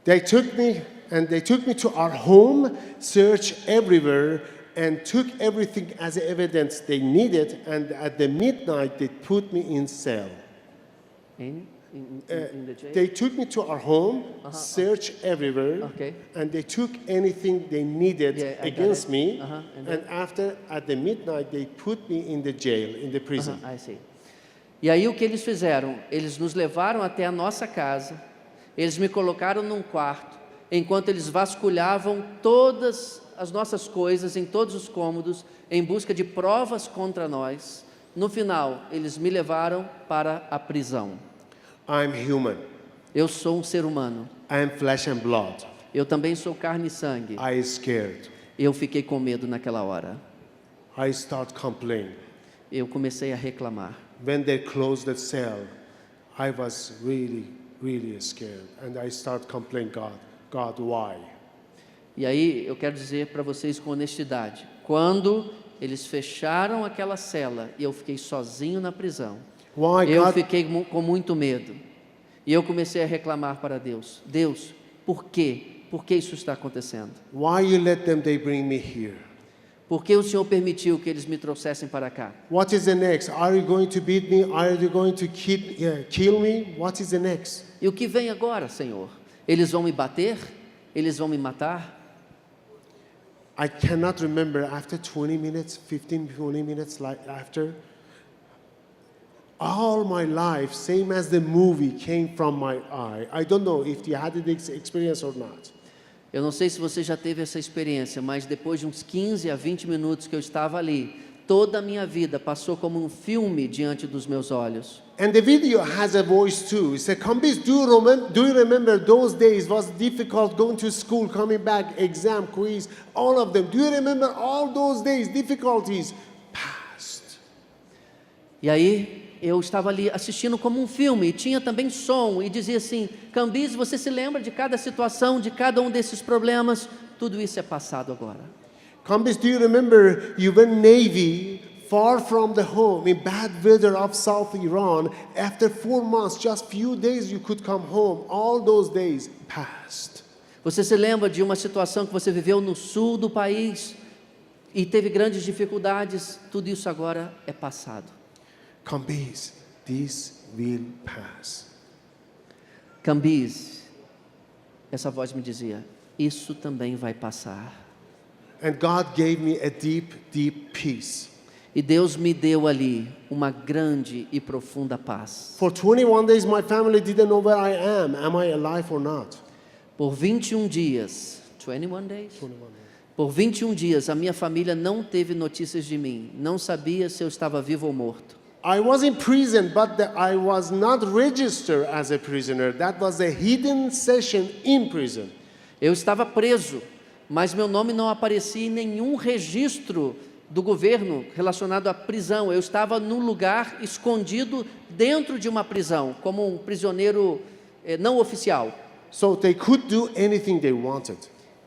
S3: They took me to our home, searched everywhere and took everything as evidence they needed, and at the midnight they put me in cell.
S2: In the jail?
S3: They took me to our home, searched everywhere,
S2: Okay.
S3: and they took anything they needed
S2: Yeah, I got
S3: against
S2: it.
S3: me.
S2: And
S3: And after, at the midnight, they put me in the jail, in the prison.
S2: I see. E aí o que eles fizeram? Eles nos levaram até a nossa casa, eles me colocaram num quarto, enquanto eles vasculhavam todas as nossas coisas em todos os cômodos, em busca de provas contra nós. No final, eles me levaram para a prisão.
S3: I'm human.
S2: Eu sou um ser humano.
S3: I am flesh and blood.
S2: Eu também sou carne e sangue.
S3: I scared.
S2: Eu fiquei com medo naquela hora.
S3: I start complaining.
S2: Eu comecei a reclamar.
S3: When they closed the cell, I was really, really scared. And I start complaining, God, why?
S2: E aí eu quero dizer para vocês com honestidade, quando eles fecharam aquela cela e eu fiquei sozinho na prisão,
S3: Why,
S2: eu
S3: God?
S2: fiquei com muito medo. E eu comecei a reclamar para Deus. Deus, por quê? Por que isso está acontecendo?
S3: Why you let them, they bring me here?
S2: Por que o Senhor permitiu que eles me trouxessem para cá?
S3: What is the next? Are you going to beat me? Are you going to kill me? What is the next?
S2: E o que vem agora, Senhor? Eles vão me bater? Eles vão me matar?
S3: I cannot remember after 20 minutes, 15, 20 minutes after, all my life, same as the movie, came from my eye. I don't know if you had this experience or not.
S2: Eu não sei se você já teve essa experiência, mas depois de uns 15 a 20 minutos que eu estava ali, toda a minha vida passou como um filme diante dos meus olhos.
S3: And the video has a voice too. It said, Kambis, do you remember those days was difficult going to school, coming back, exam, quiz, all of them. Do you remember all those days, difficulties past?
S2: E aí eu estava ali assistindo como um filme, e tinha também som, e dizia assim, Cambis, você se lembra de cada situação, de cada um desses problemas? Tudo isso é passado agora.
S3: Kambis, do you remember you went Navy, far from the home, in bad weather of South Iran, after 4 months, just few days you could come home, all those days passed.
S2: Você se lembra de uma situação que você viveu no sul do país, e teve grandes dificuldades? Tudo isso agora é passado.
S3: Kambis, this will pass.
S2: Cambis, essa voz me dizia, isso também vai passar.
S3: And God gave me a deep, deep peace.
S2: E Deus me deu ali uma grande e profunda paz.
S3: For 21 days my family didn't know where I am. Am I alive or not?
S2: Por 21 dias, 21 days? Por 21 dias a minha família não teve notícias de mim, não sabia se eu estava vivo ou morto.
S3: I was in prison, but I was not registered as a prisoner. That was a hidden session in prison.
S2: Eu estava preso, mas meu nome não aparecia em nenhum registro do governo relacionado à prisão. Eu estava num lugar escondido dentro de uma prisão, como um prisioneiro não oficial.
S3: So they could do anything they wanted.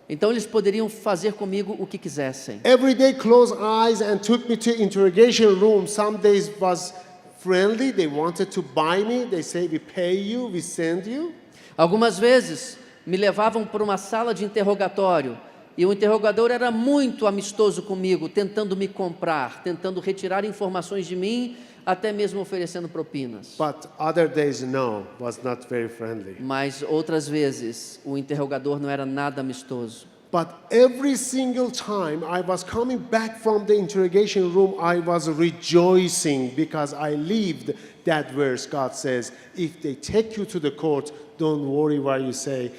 S2: Então eles poderiam fazer comigo o que quisessem.
S3: Every day closed eyes and took me to interrogation room. Some days was friendly. They wanted to buy me. They say, we pay you, we send you.
S2: Algumas vezes me levavam para uma sala de interrogatório e o interrogador era muito amistoso comigo, tentando me comprar, tentando retirar informações de mim, até mesmo oferecendo propinas.
S3: But other days, no, was not very friendly.
S2: Mas outras vezes o interrogador não era nada amistoso.
S3: But every single time I was coming back from the interrogation room, I was rejoicing because I lived that verse. God says, if they take you to the court, don't worry what you say.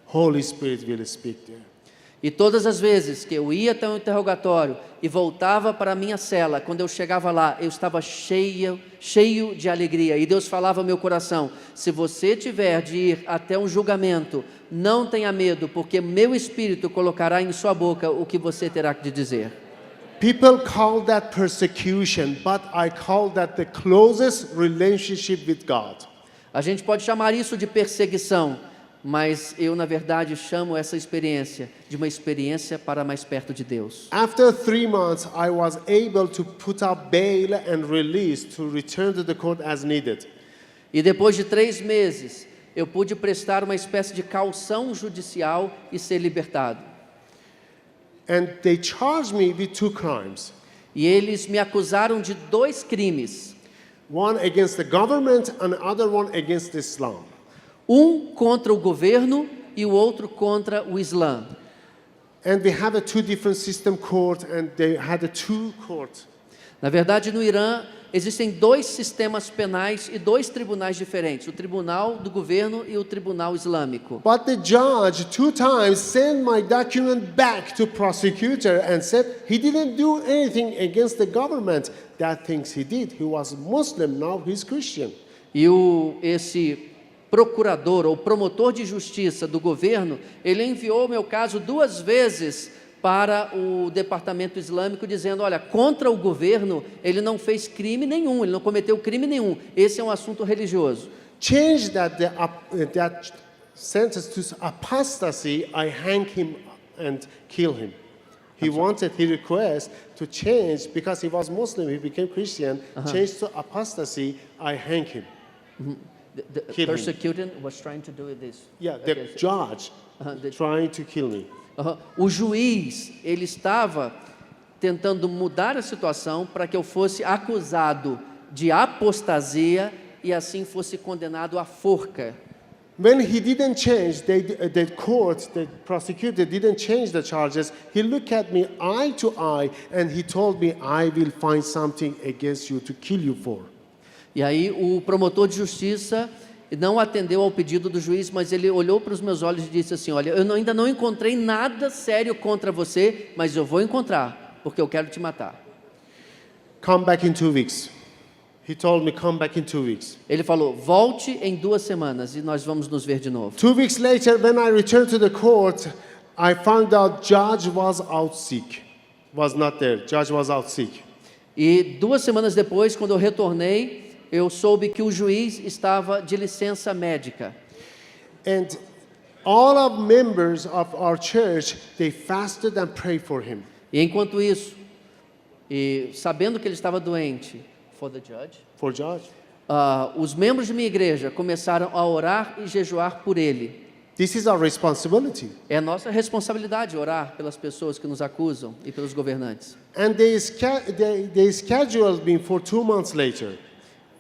S3: Holy Spirit will speak there.
S2: E todas as vezes que eu ia até o interrogatório e voltava para a minha cela, quando eu chegava lá, eu estava cheio de alegria. E Deus falava ao meu coração, se você tiver de ir até um julgamento, não tenha medo, porque meu Espírito colocará em sua boca o que você terá de dizer.
S3: People call that persecution, but I call that the closest relationship with God.
S2: A gente pode chamar isso de perseguição, mas eu, na verdade, chamo essa experiência de uma experiência para mais perto de Deus.
S3: After 3 months, I was able to put up bail and release to return to the court as needed.
S2: E depois de 3 meses, eu pude prestar uma espécie de caução judicial e ser libertado.
S3: And they charged me with 2 crimes.
S2: E eles me acusaram de 2 crimes.
S3: One against the government and other one against Islam.
S2: Um contra o governo e o outro contra o Islã.
S3: And we have a 2 different system court and they had a 2 court.
S2: Na verdade, no Irã, existem 2 sistemas penais e 2 tribunais diferentes, o tribunal do governo e o tribunal islâmico.
S3: But the judge 2 times sent my document back to prosecutor and said he didn't do anything against the government. That things he did. He was Muslim, now he's Christian.
S2: E esse procurador ou promotor de justiça do governo, ele enviou o meu caso 2 vezes para o departamento islâmico, dizendo: olha, contra o governo ele não fez crime nenhum, ele não cometeu crime nenhum, esse é um assunto religioso.
S3: Change that sentence to apostasy, I hang him and kill him. He requested to change, because he was Muslim, he became Christian, changed to apostasy, I hang him.
S2: The
S3: Kill him.
S2: persecuting was trying to do this.
S3: Yeah, the judge trying to kill me.
S2: O juiz, ele estava tentando mudar a situação para que eu fosse acusado de apostasia e assim fosse condenado à forca.
S3: When he didn't change, the prosecutor didn't change the charges. He looked at me eye to eye and he told me, I will find something against you to kill you for.
S2: E aí o promotor de justiça não atendeu ao pedido do juiz, mas ele olhou para os meus olhos e disse assim: olha, eu ainda não encontrei nada sério contra você, mas eu vou encontrar, porque eu quero te matar.
S3: Come back in 2 weeks. He told me, come back in 2 weeks.
S2: Ele falou: volte em 2 semanas e nós vamos nos ver de novo.
S3: 2 weeks later, when I returned to the court, I found out judge was out sick. Was not there. Judge was out sick.
S2: E 2 semanas depois, quando eu retornei, eu soube que o juiz estava de licença médica.
S3: And all of members of our church, they fasted and prayed for him.
S2: E enquanto isso, e sabendo que ele estava doente,
S3: For judge.
S2: Os membros de minha igreja começaram a orar e jejuar por ele.
S3: This is our responsibility.
S2: É nossa responsabilidade orar pelas pessoas que nos acusam e pelos governantes.
S3: And they scheduled me for 2 months later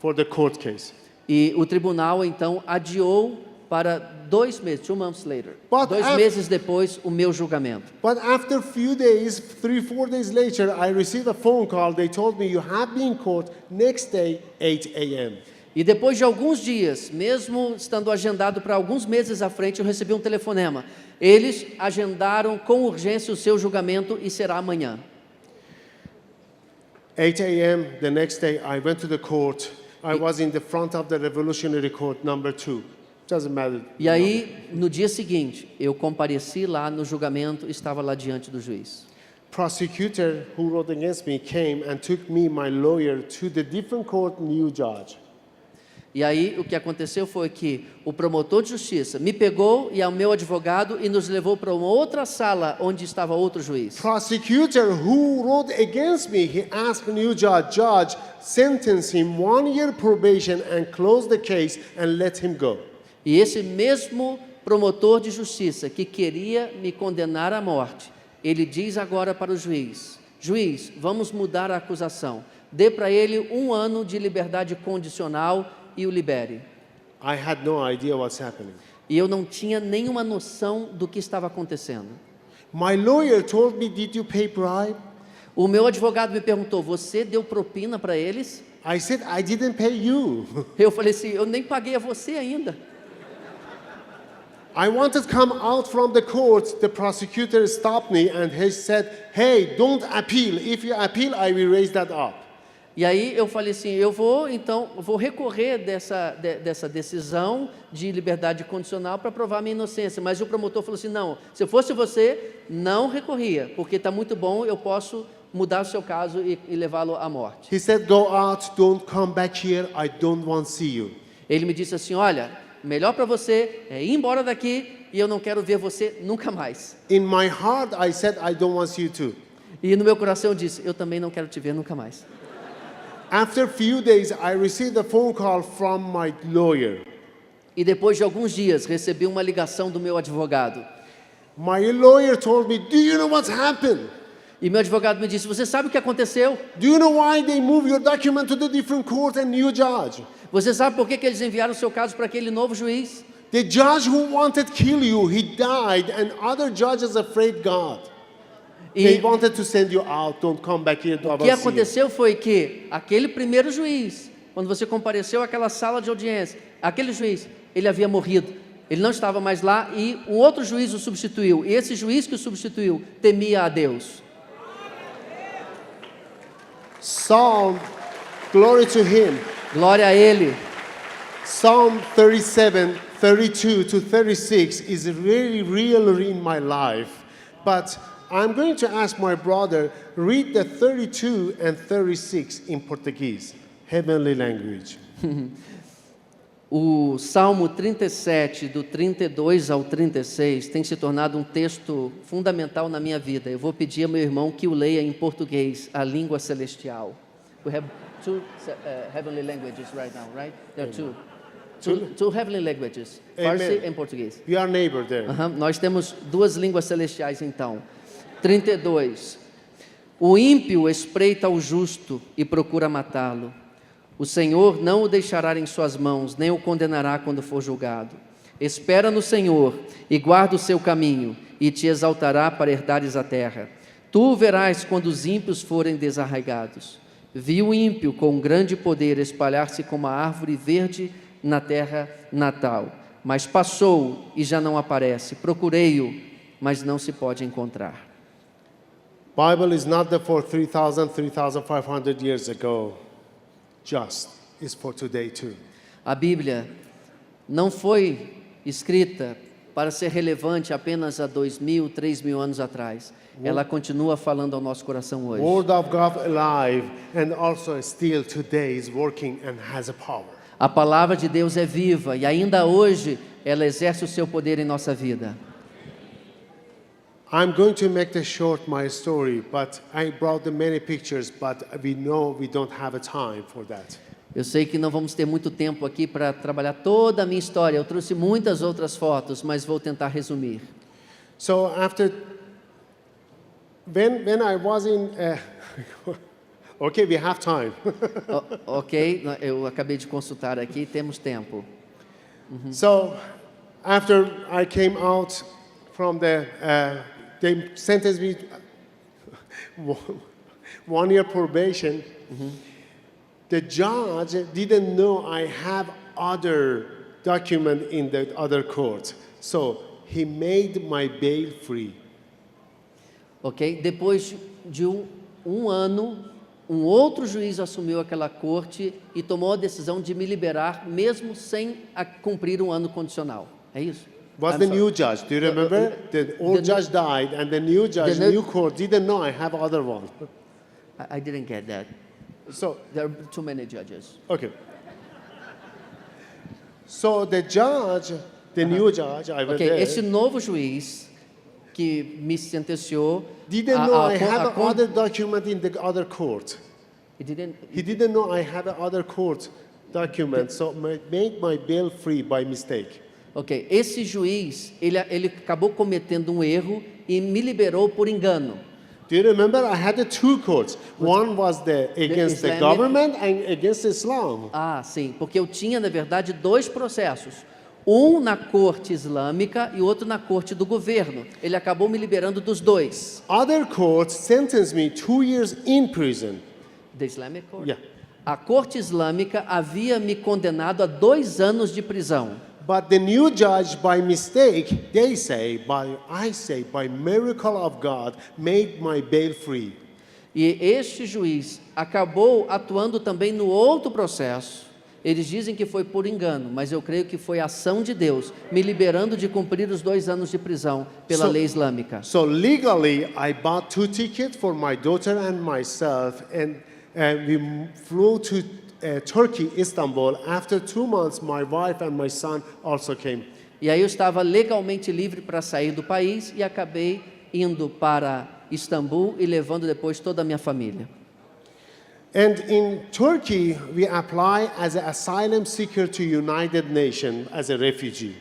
S3: for the court case.
S2: E o tribunal então adiou para 2 meses, 2 months later.
S3: But
S2: 2 meses depois, o meu julgamento.
S3: But after a few days, 3-4 days later, I received a phone call. They told me you have been in court next day, 8 a.m.
S2: E depois de alguns dias, mesmo estando agendado para alguns meses à frente, eu recebi um telefonema. Eles agendaram com urgência o seu julgamento e será amanhã.
S3: 8 a.m. the next day, I went to the court. I was in the front of the Revolutionary Court, number 2. Doesn't matter.
S2: E aí, no dia seguinte, eu compareci lá no julgamento, estava lá diante do juiz.
S3: Prosecutor who wrote against me came and took me, my lawyer, to the different court, new judge.
S2: E aí, o que aconteceu foi que o promotor de justiça me pegou e ao meu advogado e nos levou para uma outra sala onde estava outro juiz.
S3: Prosecutor who wrote against me, he asked new judge, sentence him 1 year probation and close the case and let him go.
S2: E esse mesmo promotor de justiça que queria me condenar à morte, ele diz agora para o juiz: juiz, vamos mudar a acusação. Dê para ele 1 ano de liberdade condicional e o libere.
S3: I had no idea what's happening.
S2: E eu não tinha nenhuma noção do que estava acontecendo.
S3: My lawyer told me, did you pay bribe?
S2: O meu advogado me perguntou: você deu propina para eles?
S3: I said, I didn't pay you.
S2: Eu falei assim: eu nem paguei a você ainda.
S3: I wanted to come out from the court. The prosecutor stopped me and he said, hey, don't appeal. If you appeal, I will raise that up.
S2: E aí eu falei assim: eu vou recorrer dessa decisão de liberdade condicional para provar minha inocência. Mas o promotor falou assim: não, se eu fosse você, não recorria, porque está muito bom, eu posso mudar o seu caso e levá-lo à morte.
S3: He said, go out, don't come back here, I don't want to see you.
S2: Ele me disse assim: olha, melhor para você é ir embora daqui e eu não quero ver você nunca mais.
S3: In my heart, I said, I don't want you to.
S2: E no meu coração eu disse: eu também não quero te ver nunca mais.
S3: After a few days, I received a phone call from my lawyer.
S2: E depois de alguns dias, recebi uma ligação do meu advogado.
S3: My lawyer told me, do you know what's happened?
S2: E meu advogado me disse: você sabe o que aconteceu?
S3: Do you know why they move your document to the different court and new judge?
S2: Você sabe por que eles enviaram o seu caso para aquele novo juiz?
S3: The judge who wanted to kill you, he died, and other judges afraid God. They wanted to send you out, don't come back here to
S2: O que aconteceu foi que aquele primeiro juiz, quando você compareceu àquela sala de audiência, aquele juiz, ele havia morrido. Ele não estava mais lá e um outro juiz o substituiu. E esse juiz que o substituiu temia a Deus.
S3: Psalm, glory to him.
S2: Glória a ele.
S3: Psalm 37, 32 to 36 is really real in my life. But I'm going to ask my brother read the 32 and 36 in Portuguese, heavenly language.
S2: O Salmo 37, do 32 ao 36, tem se tornado um texto fundamental na minha vida. Eu vou pedir ao meu irmão que o leia em português, a língua celestial. We have two heavenly languages right now, right? There are two heavenly languages, Farsi e português.
S3: We are neighbor there.
S2: Nós temos duas línguas celestiais, então. 32. O ímpio espreita o justo e procura matá-lo. O Senhor não o deixará em suas mãos, nem o condenará quando for julgado. Espera no Senhor e guarda o seu caminho, e te exaltará para herdares a terra. Tu o verás quando os ímpios forem desarraigados. Vi o ímpio com grande poder espalhar-se como a árvore verde na terra natal. Mas passou e já não aparece. Procurei-o, mas não se pode encontrar.
S3: Bible is not for 3,000, 3,500 years ago. Just is for today too.
S2: A Bíblia não foi escrita para ser relevante apenas há 2.000, 3.000 anos atrás. Ela continua falando ao nosso coração hoje.
S3: Word of God alive and also still today is working and has a power.
S2: A palavra de Deus é viva e ainda hoje ela exerce o seu poder em nossa vida.
S3: I'm going to make this short my story, but I brought the many pictures, but we know we don't have a time for that.
S2: Eu sei que não vamos ter muito tempo aqui para trabalhar toda a minha história. Eu trouxe muitas outras fotos, mas vou tentar resumir.
S3: So after when I was in okay, we have time.
S2: Ok, eu acabei de consultar aqui, temos tempo.
S3: So after I came out from the they sentenced me 1 year probation. The judge didn't know I have other document in the other court, so he made my bail free.
S2: Ok, depois de um ano, um outro juiz assumiu aquela corte e tomou a decisão de me liberar, mesmo sem cumprir um ano condicional. É isso?
S3: Was the new judge? Do you remember? The old judge died, and the new judge, new court didn't know I have other one.
S2: I didn't get that.
S3: So
S2: There are too many judges.
S3: okay. So the judge, the new judge, I was
S2: Ok,
S3: there.
S2: esse novo juiz que me sentenciou
S3: Didn't know I have other document in the other court. He didn't know I had other court document, so made my bail free by mistake.
S2: Ok, esse juiz, ele acabou cometendo um erro e me liberou por engano.
S3: Do you remember? I had the two courts. One was against the
S2: Islamic-
S3: government and against Islam.
S2: Ah, sim, porque eu tinha, na verdade, dois processos. Um na corte islâmica e outro na corte do governo. Ele acabou me liberando dos dois.
S3: Other courts sentenced me 2 years in prison.
S2: The Islamic Court?
S3: Yeah.
S2: A corte islâmica havia me condenado a 2 anos de prisão.
S3: But the new judge, by mistake, I say, by miracle of God, made my bail free.
S2: E este juiz acabou atuando também no outro processo. Eles dizem que foi por engano, mas eu creio que foi ação de Deus, me liberando de cumprir os 2 anos de prisão pela lei islâmica.
S3: So legally, I bought 2 tickets for my daughter and myself, and we flew to Turkey, Istanbul. After 2 months, my wife and my son also came.
S2: E aí eu estava legalmente livre para sair do país e acabei indo para Istambul e levando depois toda a minha família.
S3: And in Turkey, we apply as an asylum seeker to United Nations as a refugee.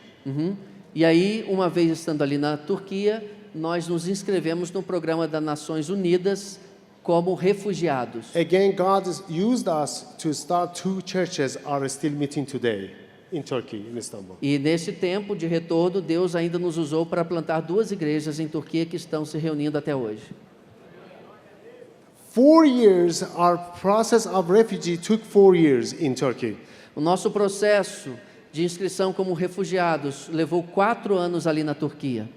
S2: E aí, uma vez estando ali na Turquia, nós nos inscrevemos no programa das Nações Unidas como refugiados.
S3: Again, God has used us to start 2 churches are still meeting today in Turkey, in Istanbul.
S2: E nesse tempo de retorno, Deus ainda nos usou para plantar 2 igrejas em Turquia que estão se reunindo até hoje.
S3: 4 years, our process of refugee took 4 years in Turkey.
S2: O nosso processo de inscrição como refugiados levou 4 anos ali na Turquia.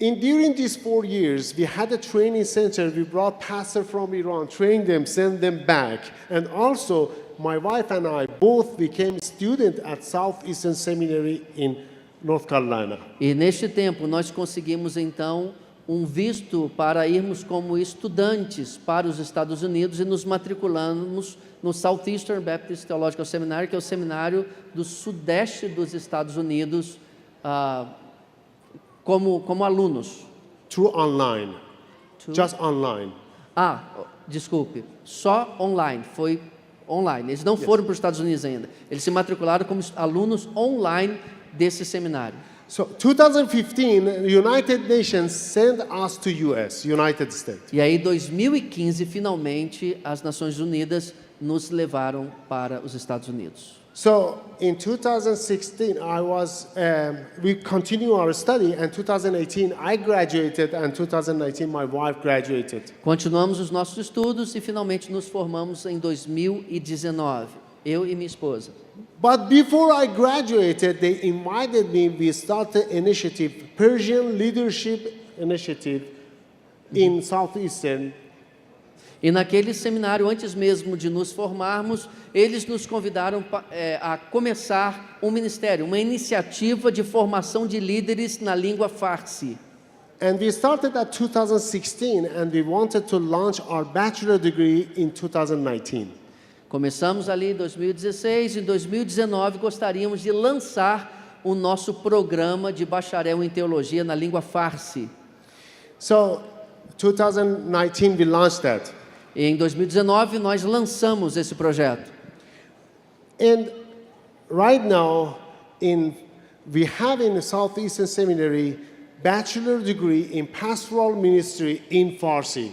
S3: During these 4 years, we had a training center. We brought pastors from Iran, trained them, sent them back. And also, my wife and I both became students at Southeastern Seminary in North Carolina.
S2: E neste tempo nós conseguimos então um visto para irmos como estudantes para os Estados Unidos e nos matriculamos no Southeastern Baptist Theological Seminary, que é o seminário do sudeste dos Estados Unidos, como alunos.
S3: Through online. Just online.
S2: Desculpe, só online, foi online. Eles não foram para os Estados Unidos ainda. Eles se matricularam como alunos online desse seminário.
S3: So 2015, United Nations sent us to US, United States.
S2: E aí, 2015, finalmente, as Nações Unidas nos levaram para os Estados Unidos.
S3: So in 2016, we continue our study, and 2018 I graduated, and 2019 my wife graduated.
S2: Continuamos os nossos estudos e finalmente nos formamos em 2019, eu e minha esposa.
S3: But before I graduated, they invited me. We started initiative, Persian Leadership Initiative, in Southeastern.
S2: E naquele seminário, antes mesmo de nos formarmos, eles nos convidaram a começar um ministério, uma iniciativa de formação de líderes na língua Farsi.
S3: And we started at 2016, and we wanted to launch our bachelor degree in 2019.
S2: Começamos ali em 2016 e em 2019 gostaríamos de lançar o nosso programa de bacharel em teologia na língua Farsi.
S3: So 2019 we launched that.
S2: E em 2019 nós lançamos esse projeto.
S3: And right now we have in the Southeastern Seminary bachelor degree in pastoral ministry in Farsi.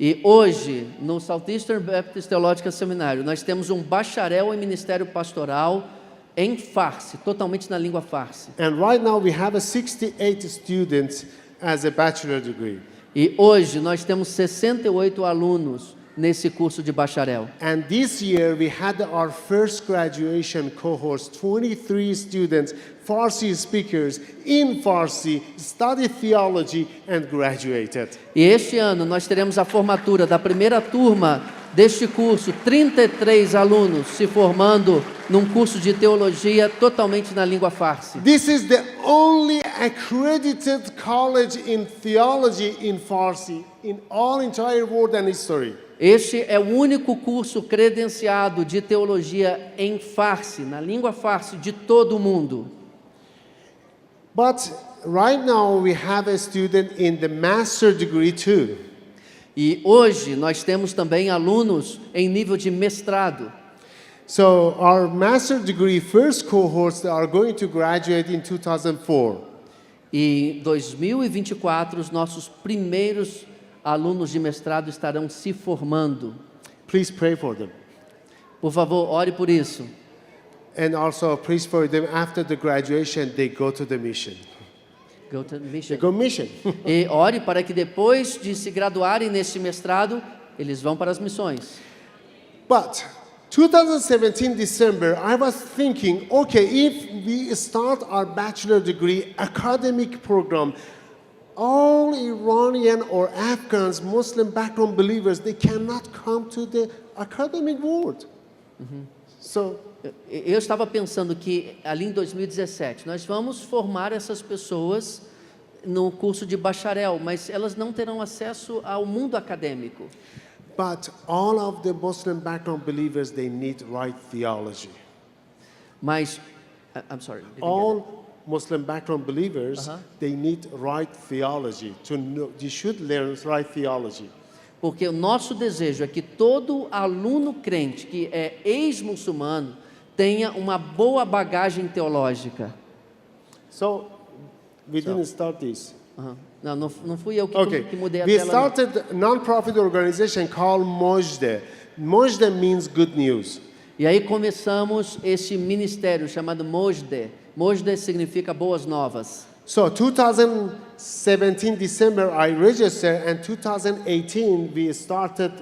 S2: E hoje, no Southeastern Baptist Theological Seminary, nós temos um bacharel em ministério pastoral em Farsi, totalmente na língua Farsi.
S3: And right now we have 68 students as a bachelor degree.
S2: E hoje nós temos 68 alunos nesse curso de bacharel.
S3: And this year we had our first graduation cohorts, 23 students, Farsi speakers in Farsi, studied theology and graduated.
S2: E este ano nós teremos a formatura da primeira turma deste curso, 33 alunos se formando num curso de teologia totalmente na língua Farsi.
S3: This is the only accredited college in theology in Farsi in all entire world and history.
S2: Este é o único curso credenciado de teologia em Farsi, na língua Farsi de todo o mundo.
S3: But right now we have a student in the master degree too.
S2: E hoje nós temos também alunos em nível de mestrado.
S3: So our master degree first cohorts are going to graduate in 2004.
S2: E em 2024 os nossos primeiros alunos de mestrado estarão se formando.
S3: Please pray for them.
S2: Por favor, ore por isso.
S3: And also please for them after the graduation they go to the mission.
S2: Go to mission.
S3: They go mission.
S2: E ore para que depois de se graduarem neste mestrado, eles vão para as missões.
S3: But 2017 December I was thinking, okay, if we start our bachelor degree academic program, all Iranian or Afghans, Muslim background believers, they cannot come to the academic world. So
S2: Eu estava pensando que ali em 2017 nós vamos formar essas pessoas no curso de bacharel, mas elas não terão acesso ao mundo acadêmico.
S3: but all of the Muslim background believers, they need right theology.
S2: Mas, I'm sorry. didn't get it.
S3: All Muslim background believers,
S2: Uh-huh.
S3: they need right theology. To know, they should learn right theology.
S2: Porque o nosso desejo é que todo aluno crente que é ex-muçulmano tenha uma boa bagagem teológica.
S3: So we didn't start this.
S2: Aham. Não fui eu que,
S3: Okay,
S2: que mudei a
S3: we
S2: tela. não.
S3: started a non-profit organization called Mojde. Mojde means good news.
S2: E aí começamos esse ministério chamado Mojde. Mojde significa boas novas.
S3: So 2017 December I registered, and 2018 we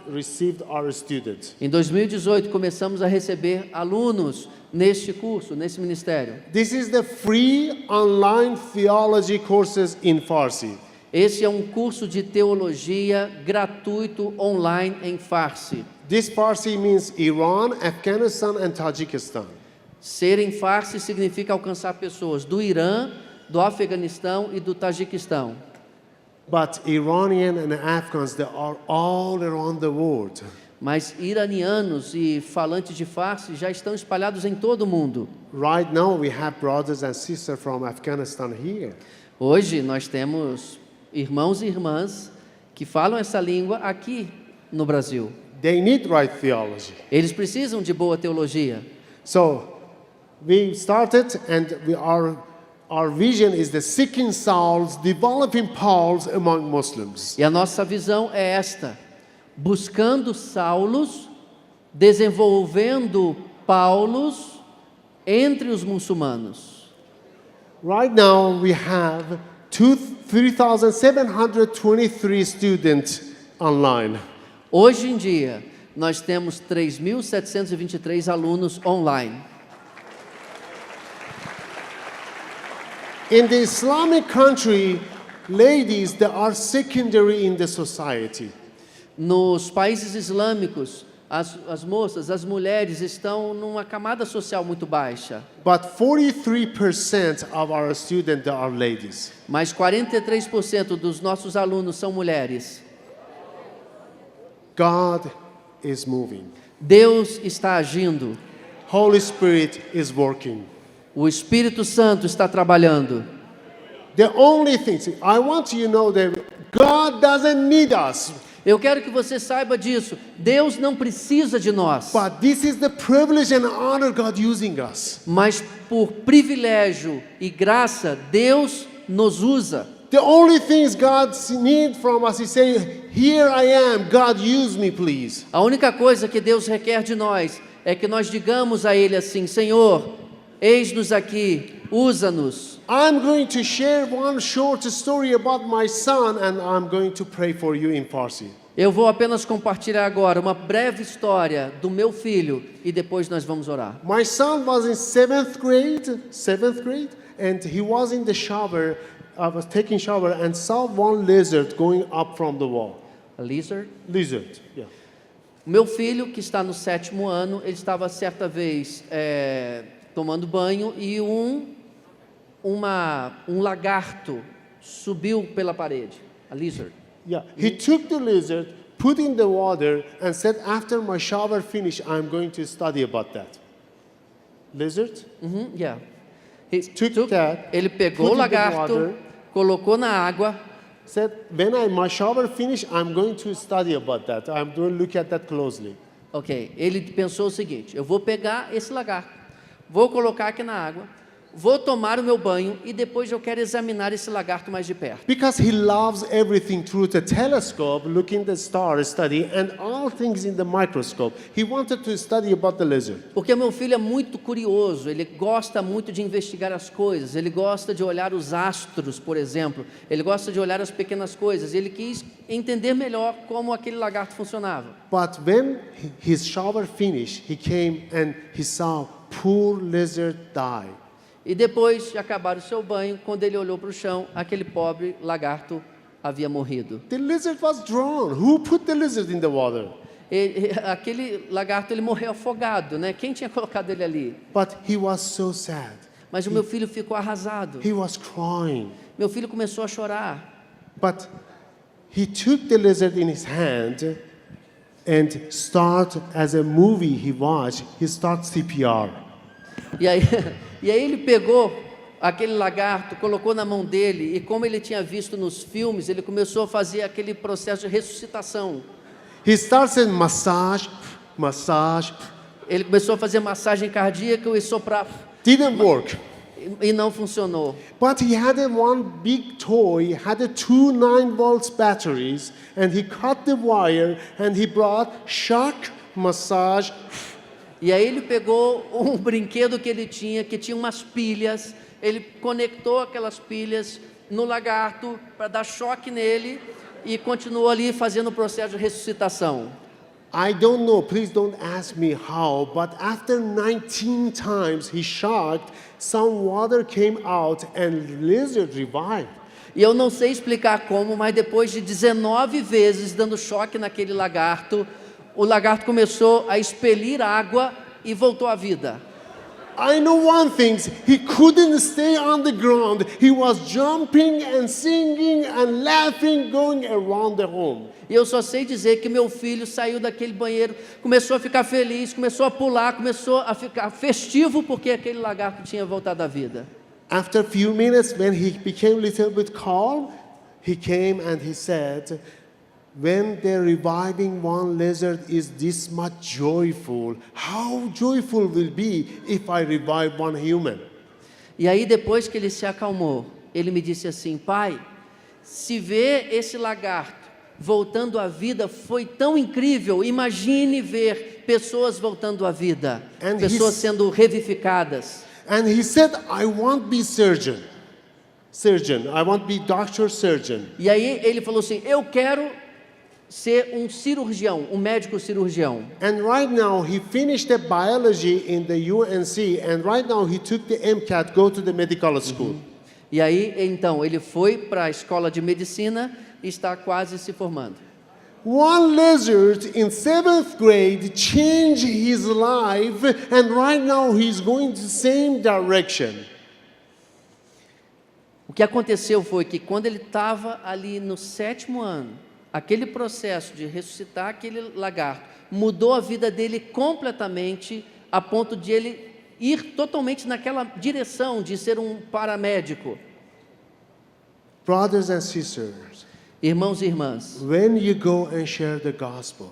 S3: received our students.
S2: Em 2018 começamos a receber alunos neste curso, nesse ministério.
S3: This is the free online theology courses in Farsi.
S2: Esse é um curso de teologia gratuito online em Farsi.
S3: This Farsi means Iran, Afghanistan and Tajikistan.
S2: Ser em Farsi significa alcançar pessoas do Irã, do Afeganistão e do Tajiquistão.
S3: But Iranian and Afghans, they are all around the world.
S2: Mas iranianos e falantes de Farsi já estão espalhados em todo o mundo.
S3: Right now we have brothers and sisters from Afghanistan here.
S2: Hoje nós temos irmãos e irmãs que falam essa língua aqui no Brasil.
S3: They need right theology.
S2: Eles precisam de boa teologia.
S3: So we started, and our vision is the seeking souls, developing Pauls among Muslims.
S2: E a nossa visão é esta: buscando Saulos, desenvolvendo Paulos entre os muçulmanos.
S3: Right now we have 3,723 students online.
S2: Hoje em dia, nós temos 3.723 alunos online.
S3: In the Islamic country, ladies, they are secondary in the society.
S2: Nos países islâmicos, as moças, as mulheres estão numa camada social muito baixa.
S3: But 43% of our students they are ladies.
S2: Mas 43% dos nossos alunos são mulheres.
S3: God is moving.
S2: Deus está agindo.
S3: Holy Spirit is working.
S2: O Espírito Santo está trabalhando.
S3: The only thing, I want you to know that God doesn't need us.
S2: Eu quero que você saiba disso. Deus não precisa de nós.
S3: But this is the privilege and honor God using us.
S2: Mas por privilégio e graça, Deus nos usa.
S3: The only things God needs from us is saying, here I am, God use me please.
S2: A única coisa que Deus requer de nós é que nós digamos a Ele assim: Senhor, eis-nos aqui, usa-nos.
S3: I'm going to share one short story about my son, and I'm going to pray for you in Farsi.
S2: Eu vou apenas compartilhar agora uma breve história do meu filho e depois nós vamos orar.
S3: My son was in seventh grade, and he was in the shower. I was taking shower and saw one lizard going up from the wall.
S2: A lizard?
S3: Lizard, yeah.
S2: O meu filho, que está no 7º ano, ele estava certa vez tomando banho e um lagarto subiu pela parede. A lizard.
S3: Yeah, he took the lizard, put in the water, and said, after my shower finish, I'm going to study about that. Lizard?
S2: Yeah. He
S3: Took that,
S2: ele pegou
S3: put
S2: o
S3: in the
S2: lagarto,
S3: water.
S2: colocou na água.
S3: Said, when my shower finish, I'm going to study about that. I'm going to look at that closely.
S2: Ok, ele pensou o seguinte: eu vou pegar esse lagarto, vou colocar aqui na água, vou tomar o meu banho e depois eu quero examinar esse lagarto mais de perto.
S3: Because he loves everything through the telescope, looking the stars, study, and all things in the microscope. He wanted to study about the lizard.
S2: Porque meu filho é muito curioso, ele gosta muito de investigar as coisas, ele gosta de olhar os astros, por exemplo, ele gosta de olhar as pequenas coisas, ele quis entender melhor como aquele lagarto funcionava.
S3: But when his shower finished, he came and he saw poor lizard die.
S2: E depois de acabar o seu banho, quando ele olhou para o chão, aquele pobre lagarto havia morrido.
S3: The lizard was drowned. Who put the lizard in the water?
S2: Aquele lagarto, ele morreu afogado, né? Quem tinha colocado ele ali?
S3: But he was so sad.
S2: Mas o meu filho ficou arrasado.
S3: He was crying.
S2: Meu filho começou a chorar.
S3: But he took the lizard in his hand and start, as a movie he watched, he started CPR.
S2: E aí ele pegou aquele lagarto, colocou na mão dele e, como ele tinha visto nos filmes, ele começou a fazer aquele processo de ressuscitação.
S3: He started massage.
S2: Ele começou a fazer massagem cardíaca e soprar.
S3: Didn't work.
S2: E não funcionou.
S3: But he had one big toy, had 2 9-volt batteries, and he cut the wire and he brought shock massage.
S2: E aí ele pegou um brinquedo que ele tinha, que tinha umas pilhas, ele conectou aquelas pilhas no lagarto para dar choque nele e continuou ali fazendo o processo de ressuscitação.
S3: I don't know, please don't ask me how, but after 19 times he shocked, some water came out and lizard revived.
S2: E eu não sei explicar como, mas depois de 19 vezes dando choque naquele lagarto, o lagarto começou a expelir água e voltou à vida.
S3: I know one thing, he couldn't stay on the ground. He was jumping and singing and laughing, going around the home.
S2: E eu só sei dizer que meu filho saiu daquele banheiro, começou a ficar feliz, começou a pular, começou a ficar festivo porque aquele lagarto tinha voltado à vida.
S3: After a few minutes, when he became a little bit calm, he came and he said, when they're reviving one lizard is this much joyful, how joyful will be if I revive one human?
S2: E aí depois que ele se acalmou, ele me disse assim: pai, se ver esse lagarto voltando à vida foi tão incrível, imagine ver pessoas voltando à vida,
S3: And
S2: pessoas
S3: he's-
S2: sendo revivificadas.
S3: And he said, I won't be surgeon. I won't be doctor surgeon.
S2: E aí ele falou assim: eu quero ser um cirurgião, um médico cirurgião.
S3: And right now he finished the biology in the UNC, and right now he took the MCAT, go to the medical school.
S2: E aí então ele foi para a escola de medicina e está quase se formando.
S3: One lizard in 7th grade changed his life, and right now he's going the same direction.
S2: O que aconteceu foi que quando ele estava ali no 7º ano, aquele processo de ressuscitar aquele lagarto mudou a vida dele completamente, a ponto de ele ir totalmente naquela direção de ser um paramédico.
S3: Brothers and sisters,
S2: Irmãos e irmãs,
S3: when you go and share the gospel,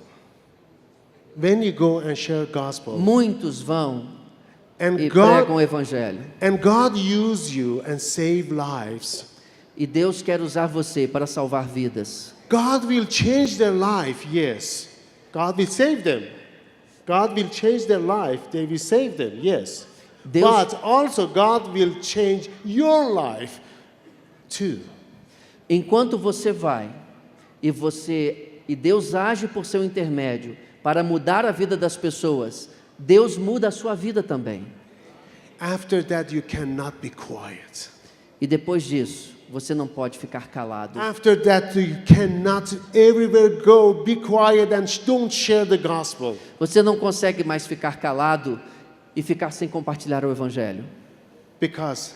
S2: muitos vão
S3: and
S2: e pregam o
S3: God
S2: evangelho.
S3: use you and save lives,
S2: E Deus quer usar você para salvar vidas.
S3: God will change their life, yes. God will save them. God will change their life, they will save them, yes.
S2: Deus-
S3: But also God will change your life too.
S2: Enquanto você vai e Deus age por seu intermédio para mudar a vida das pessoas, Deus muda a sua vida também.
S3: After that you cannot be quiet.
S2: E depois disso, você não pode ficar calado.
S3: After that you cannot everywhere go, be quiet and don't share the gospel.
S2: Você não consegue mais ficar calado e ficar sem compartilhar o evangelho.
S3: Because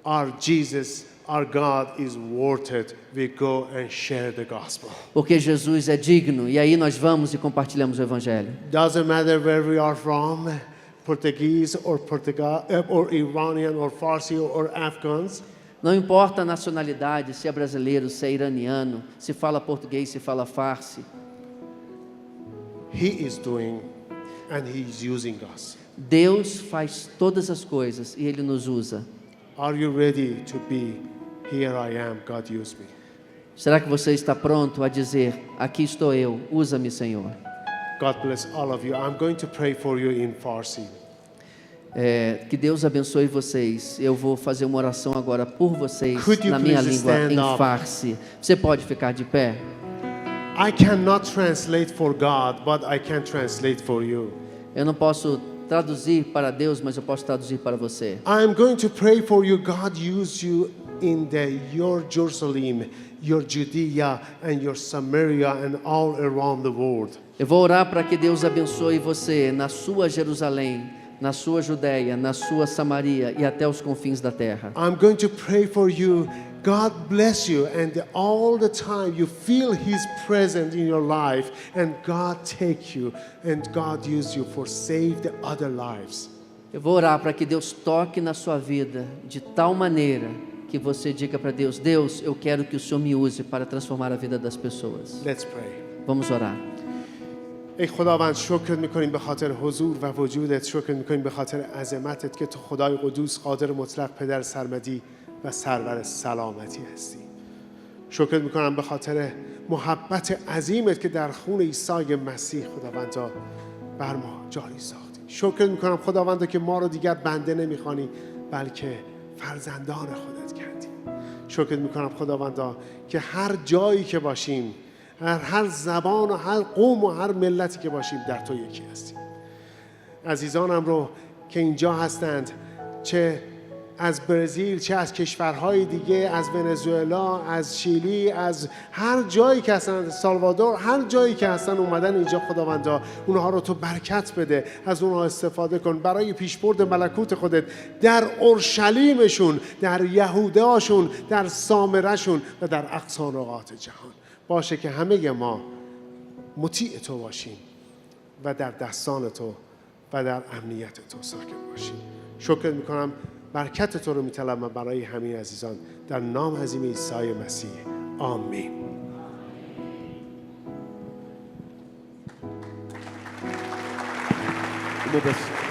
S3: our Jesus, our God is worth it. We go and share the gospel.
S2: Porque Jesus é digno e aí nós vamos e compartilhamos o evangelho.
S3: Doesn't matter where we are from, Portuguese or Iranian or Farsi or Afghans.
S2: Não importa a nacionalidade, se é brasileiro, se é iraniano, se fala português, se fala farsi.
S3: He is doing and he is using us.
S2: Deus faz todas as coisas e Ele nos usa.
S3: Are you ready to be here I am, God use me?
S2: Será que você está pronto a dizer: aqui estou eu, usa-me, Senhor?
S3: God bless all of you. I'm going to pray for you in Farsi.
S2: Que Deus abençoe vocês. Eu vou fazer uma oração agora por vocês
S3: Could you
S2: na minha
S3: please
S2: língua
S3: stand
S2: em
S3: up?
S2: farsi. Você pode ficar de pé?
S3: I cannot translate for God, but I can translate for you.
S2: Eu não posso traduzir para Deus, mas eu posso traduzir para você.
S3: I'm going to pray for you. God use you in your Jerusalem, your Judea and your Samaria and all around the world.
S2: Eu vou orar para que Deus abençoe você na sua Jerusalém, na sua Judeia, na sua Samaria e até os confins da terra.
S3: I'm going to pray for you. God bless you, and all the time you feel His presence in your life, and God take you, and God use you for save the other lives.
S2: Eu vou orar para que Deus toque na sua vida de tal maneira que você diga para Deus: Deus, eu quero que o Senhor me use para transformar a vida das pessoas.
S3: Let's pray.
S2: Vamos orar.
S3: ای خداوند شکر میکنیم به خاطر حضور و وجودت، شکر میکنیم به خاطر عظمتت که تو خدای قدوس قادر مطلق پدر سرمدی و سرور سلامتی هستی. شکر میکنم به خاطر محبت عظیمت که در خون عیسی مسیح خداوندا بر ما جاری ساختی. شکر میکنم خداوندا که ما رو دیگر بنده نمیخوانی بلکه فرزندان خودت کردی. شکر میکنم خداوندا که هر جایی که باشیم، هر زبان و هر قوم و هر ملتی که باشیم در تو یکی هستیم. عزیزانم رو که اینجا هستند، چه از برزیل، چه از کشورهای دیگه، از ونزوئلا، از شیلی، از هر جایی که هستن، سالوادور، هر جایی که هستن اومدن اینجا. خداوندا اونها رو تو برکت بده، از اونها استفاده کن برای پیشبرد ملکوت خودت در اورشلیمشون، در یهوداشون، در سامرهشون و در اقصا نقاط جهان. باشه که همه ما مطیع تو باشیم و در دستان تو و در امنیت تو ساکن باشیم. شکر میکنم، برکت تو رو میطلبم برای همین عزیزان در نام عظیم عیسی مسیح. آمین.
S1: Obedeça.